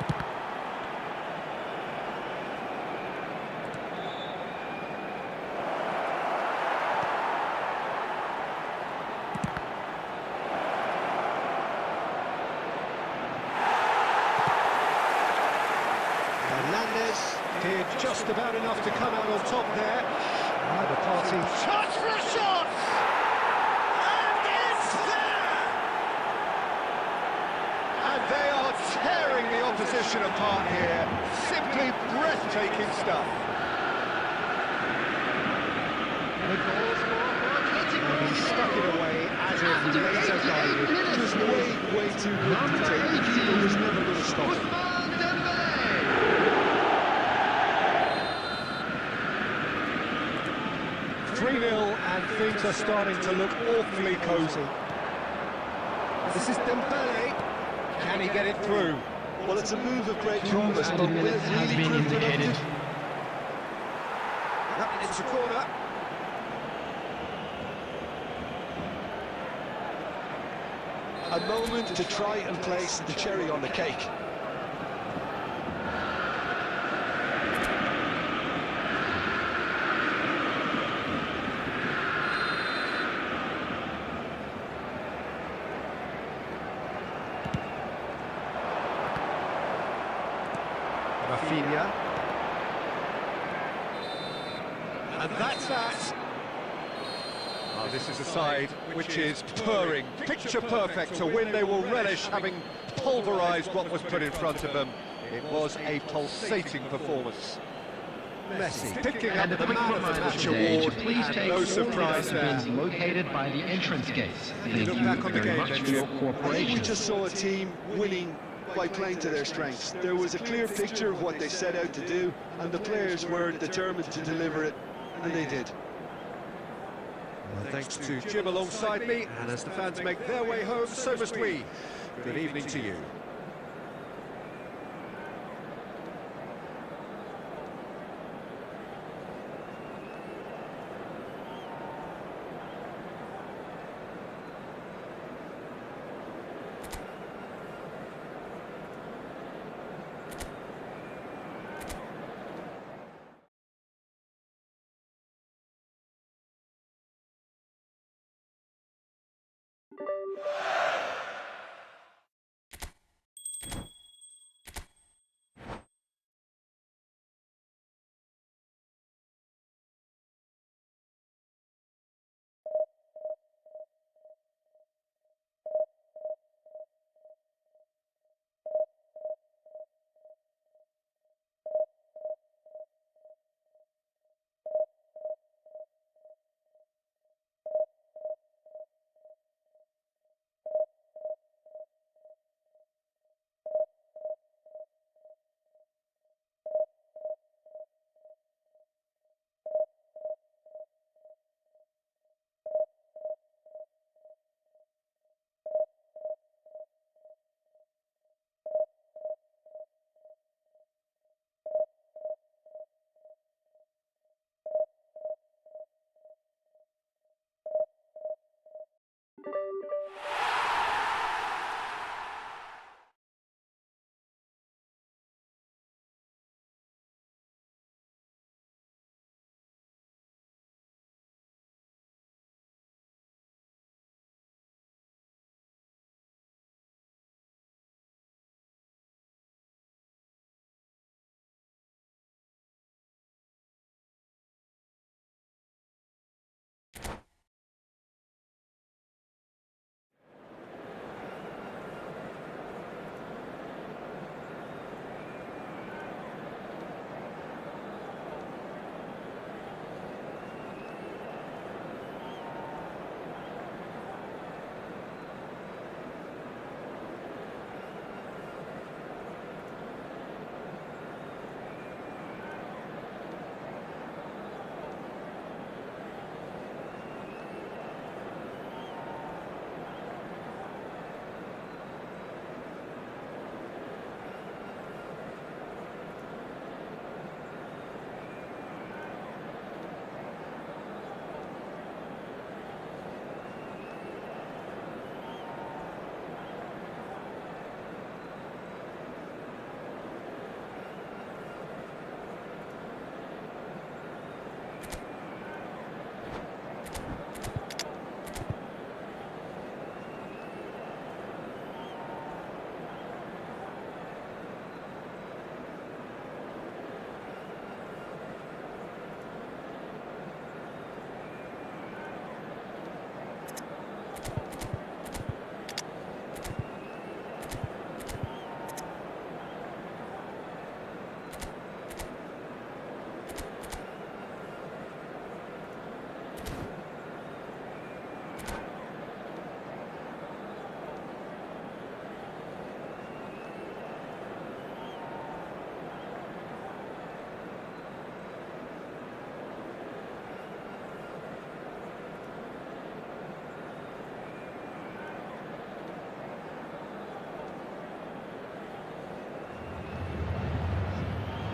Hernandez did just about enough to come out on top there. Now the party. Chance for a shot! And it's there! And they are tearing the opposition apart here. Simply breathtaking stuff. And he stuck it away as if laser guided. Just way too good to take. The keeper was never going to stop it. 3-0 and things are starting to look awfully cosy. This is Dembele. Can he get it through? Well, it's a move of great promise, but 2 will it minutes has really been prove indicated. productive? Yep, it's a corner. A moment to try and place the cherry on the cake. Rafinha. And that's that. This is a side which is purring, picture perfect. To win, they will relish having pulverised what was put in front of them. It was a pulsating performance. Messi picking up And a the quick man of the reminder match today award, to please and take no all surprise there. dustbins located by the entrance gates. Thank Look you back on the very game, much for Benji. your I think cooperation. we just saw a team winning by playing to their strengths. There was a clear picture of what they set out to do, and the players were determined to deliver it, and they did. Well, thanks to Jim alongside me, and as the fans make their way home, so must we. Good evening to you.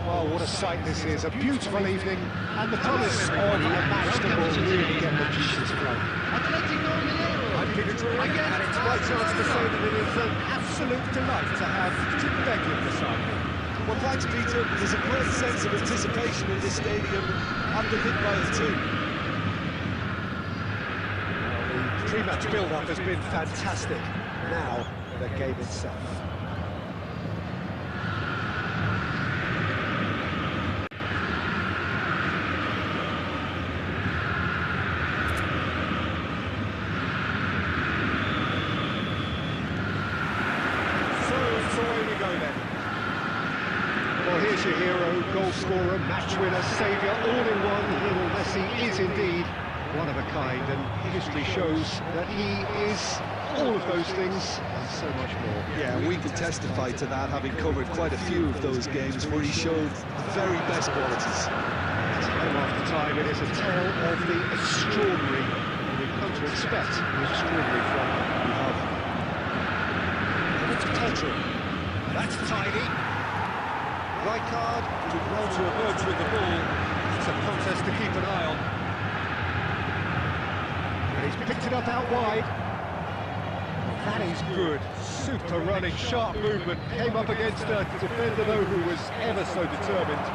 Oh, what a sight this is. A beautiful evening, and the promise of a match that will really get the juices flowing. I'm Peter Drury, and it's my chance to say that it is an absolute delight to have Jim Begley beside me. Well, thanks, Peter. There's a great sense of anticipation in this stadium, underpinned by a team. The pre-match build-up has been fantastic. Now, the game itself. future hero, goal scorer, match winner, saviour, all in one. Lionel Messi is indeed one of a kind, and history shows that he is all of those things and so much more. Yeah, we can testify to that, having covered quite a few of those games where he showed the very best qualities. Time after time, it is a tale of the extraordinary, and we've come to expect the extraordinary from him. We have. And it's Pedro. That's tidy. Right card, did well to emerge with the ball. It's a contest to keep an eye on. And he's picked it up out wide. That is good. Super running, sharp movement. Came up against a defender, though, who was ever so determined.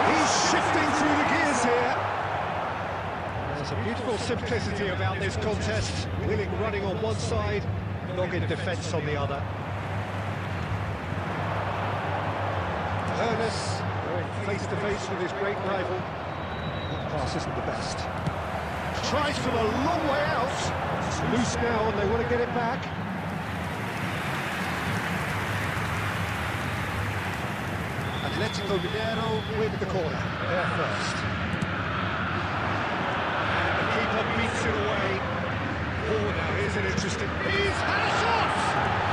He's shifting through the gears here. There's a beautiful simplicity about this contest. Willing running on one side, dogged defence on the other. Ernest going face to face with his great rival. That pass isn't the best. Tries from a long way out. It's loose now and they want to get it back. Atletico Mineiro with the corner. There first. And the keeper beats it away. Oh, now here's an interesting... He's had a shot!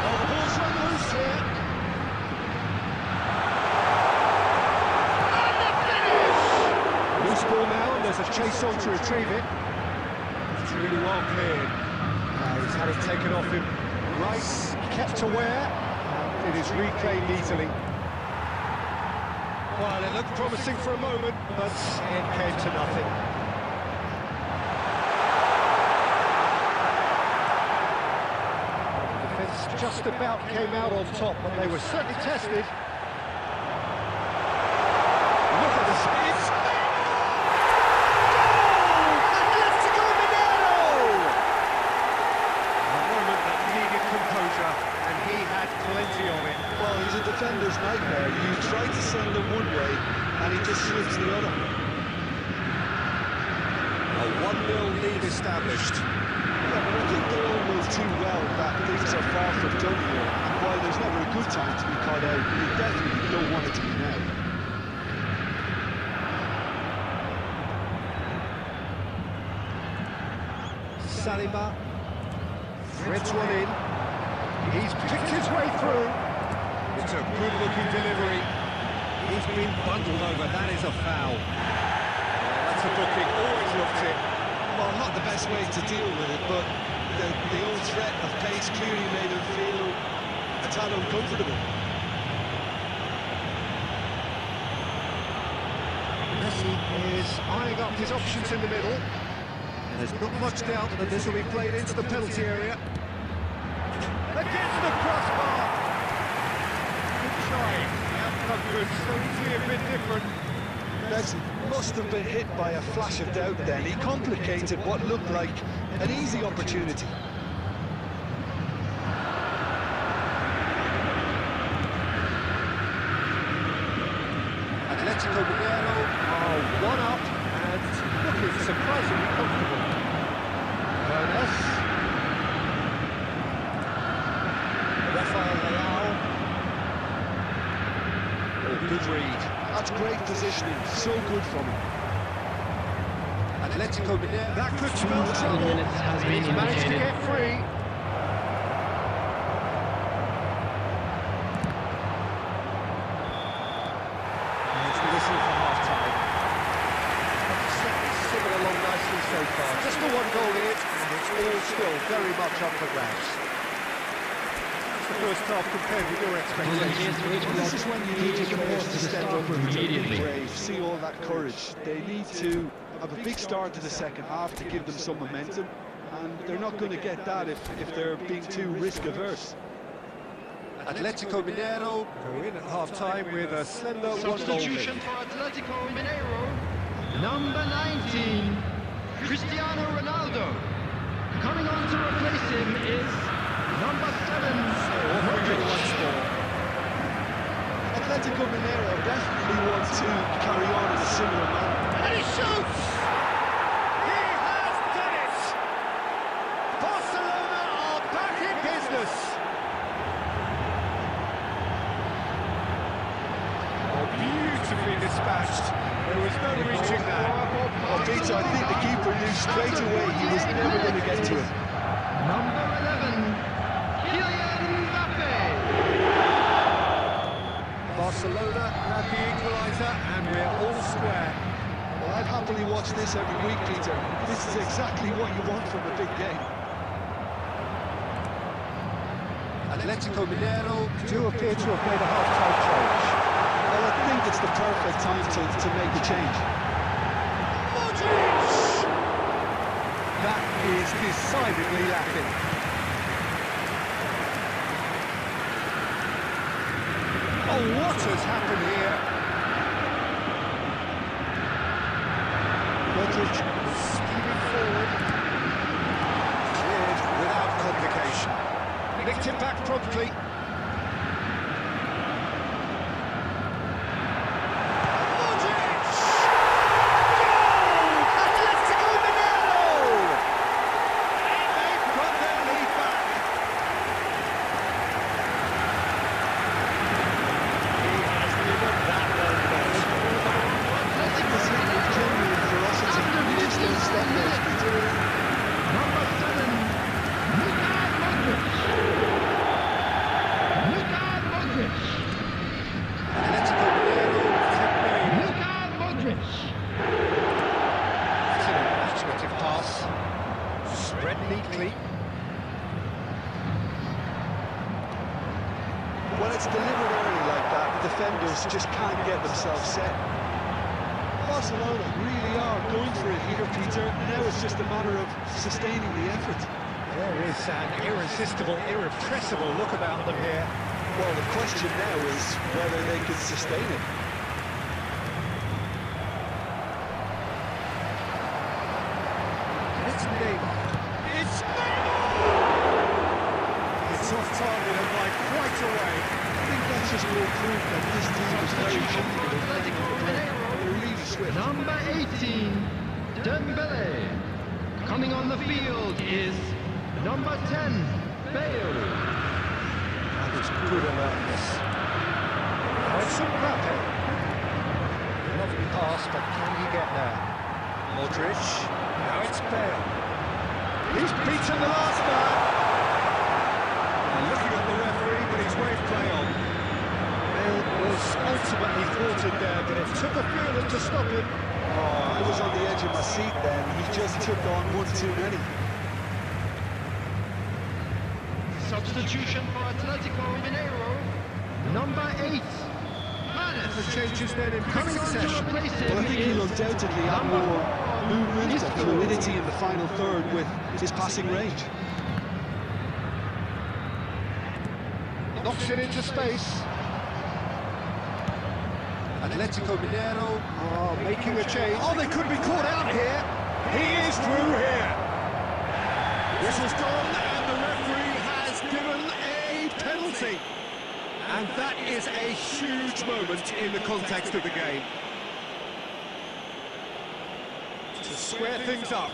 Oh, the ball's run loose here. And the finish! Loose ball now, and there's a chase on to retrieve it. It's really well cleared. He's had it taken off him. Rice kept aware. It is reclaimed easily. Well, it looked promising for a moment, but it came to nothing. The defence just about came out on top, but they were certainly tested. Look at this. It's... Goal! Atletico Mineiro! A moment that needed composure, and he had plenty of it. Well, he's a defender's nightmare. You try to send him one way, and he just slips the other. A 1-0 lead established. Yeah, but I think they all know too well that things are far from done here. And while there's never a good time to be caught out, you definitely don't want it to be now. Saliba threads one in. He's picked his way through. It's a good-looking delivery. He's been bundled over. That is a foul. That's a booking. Always looked it. Well, not the best way to deal with it, but the old threat of pace clearly made him feel a tad uncomfortable. Messi is eyeing up his options in the middle. And there's not much doubt that this will be played into the penalty area. Against the crossbar. Good try. The outcome could so easily have been different. Messi must have been hit by a flash of doubt then. He complicated what looked like an easy opportunity. Atletico Mineiro are one up and looking surprisingly comfortable. Ernest. Rafael Leao. Oh, good read. That's great positioning, so good from him. Atletico Mineiro. That could spell trouble. minutes has been He's managed to indicated. get free. It's the whistle for half-time. Certainly singing along nicely so far. Just the one goal in it, and it's all still very much up for grabs. That's the first half compared with your expectations. This is when you need your players to step up and immediately. be brave, see all that courage. They need to have a big start to the second half to give them some momentum, and they're not going to get that if they're being too risk-averse. Atletico Mineiro go in at half-time with a slender one-goal Substitution lead. for Atletico Mineiro. Number 19, Cristiano Ronaldo. Coming on to replace him is number 7, Modric. Atletico Mineiro definitely want to carry on in a similar manner. And he shoots! He has done it! Barcelona are back in business! So I think the keeper knew straight away he was never going to get to it. Number 11, Kylian Mbappe. Barcelona have the equaliser, and we're all square. Well, I'd happily watch this every week, Peter. This is exactly what you want from a big game. Atletico Mineiro do appear to have made a half-time change. Well, I think it's the perfect time to make the change. That is decidedly lacking. Oh, what has happened here? Modric steaming forward. Cleared without complication. Nicked it back promptly. Spread neatly. When it's delivered early like that, the defenders just can't get themselves set. Barcelona really are going for it here, Peter. Now it's just a matter of sustaining the effort. There is an irresistible, irrepressible look about them here. Well, the question now is whether they can sustain it. It's Neymar. It's Neymar! It's off target and by quite a way. I think that's just more proof that this team is very confident playing on the break. They're really swift. Number 18, Dembele. Coming on the field is number 10, Bale. And it's good alertness. Now it's Mbappe. Lovely pass, but can he get there? Modric. Now it's Bale. He's beaten the last man. And looking at the referee, but he's waved play on. Bale was ultimately thwarted there, but it took a feeling to stop him. Oh, I was on the edge of my seat then. He just took on one too many. Substitution for Atletico Mineiro, number 8, The changes then in coming on to succession. replace him Well, I think he'll is undoubtedly have more movement and fluidity in the final third with his passing range. Knocks it into space. Atletico Mineiro are making a change. Oh, they could be caught out here. He is through here. Whistle's gone, and the referee has given a penalty. And that is a huge moment in the context of the game. To square things up.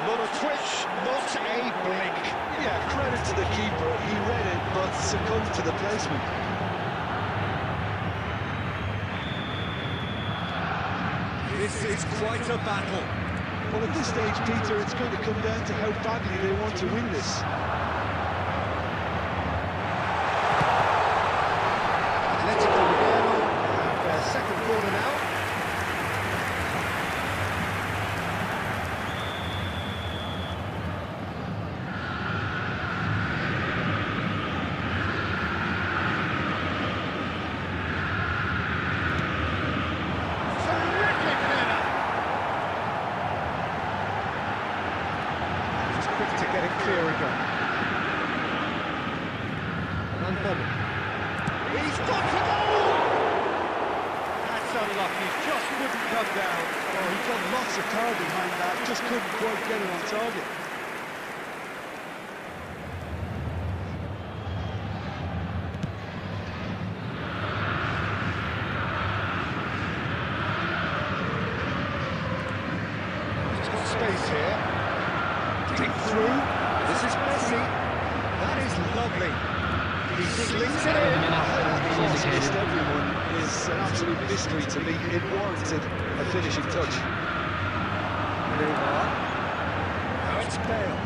Not a twitch, not a blink. Yeah, credit to the keeper. He read it, but succumbed to the placement. This is quite a battle. Well, at this stage, Peter, it's going to come down to how badly they want to win this. Atletico Mineiro have their second corner now. Quick to get it clear again. And he's got the goal! That's unlucky, just wouldn't come down. Oh, he got lots of power behind that, just couldn't quite get it on target. He's got space here. brilliantly. He slings it in. Cross against everyone is an absolute mystery to me. It warranted a finishing touch. Neymar. Now it's Bale.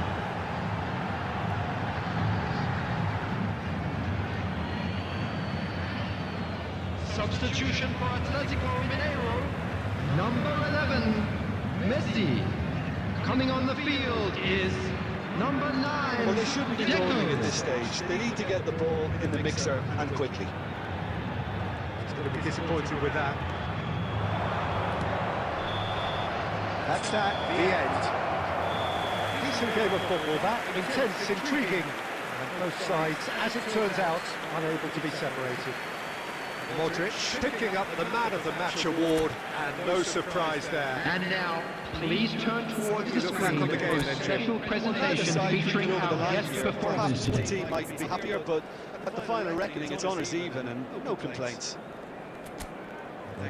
Substitution for Atletico Mineiro. Number 11, Messi. Coming on the field is number 9. Well, they shouldn't be rolling at this stage. They need to get the ball in the mixer and quickly. He's going to be disappointed with that. That's at the end. Decent game of football, that. Intense, intriguing. And both sides, as it turns out, unable to be separated. Modric picking up the Man of the Match award, and no surprise there. And now, please turn towards the Look back screen on the for game a then, special presentation featuring our guest Perhaps performers the today. team might be happier, but at the final reckoning, it's honours even and no complaints.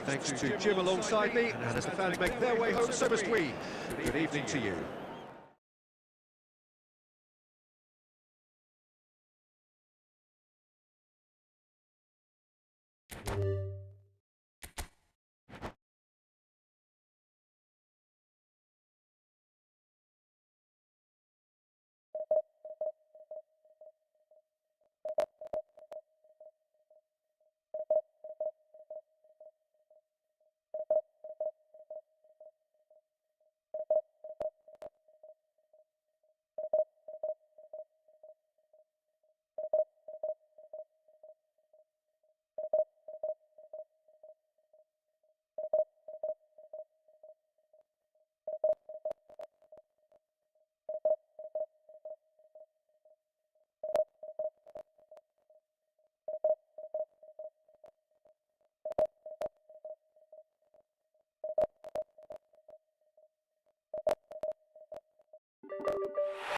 Thanks to Jim alongside me, and as the fans make their way home, so must we. Good evening to you.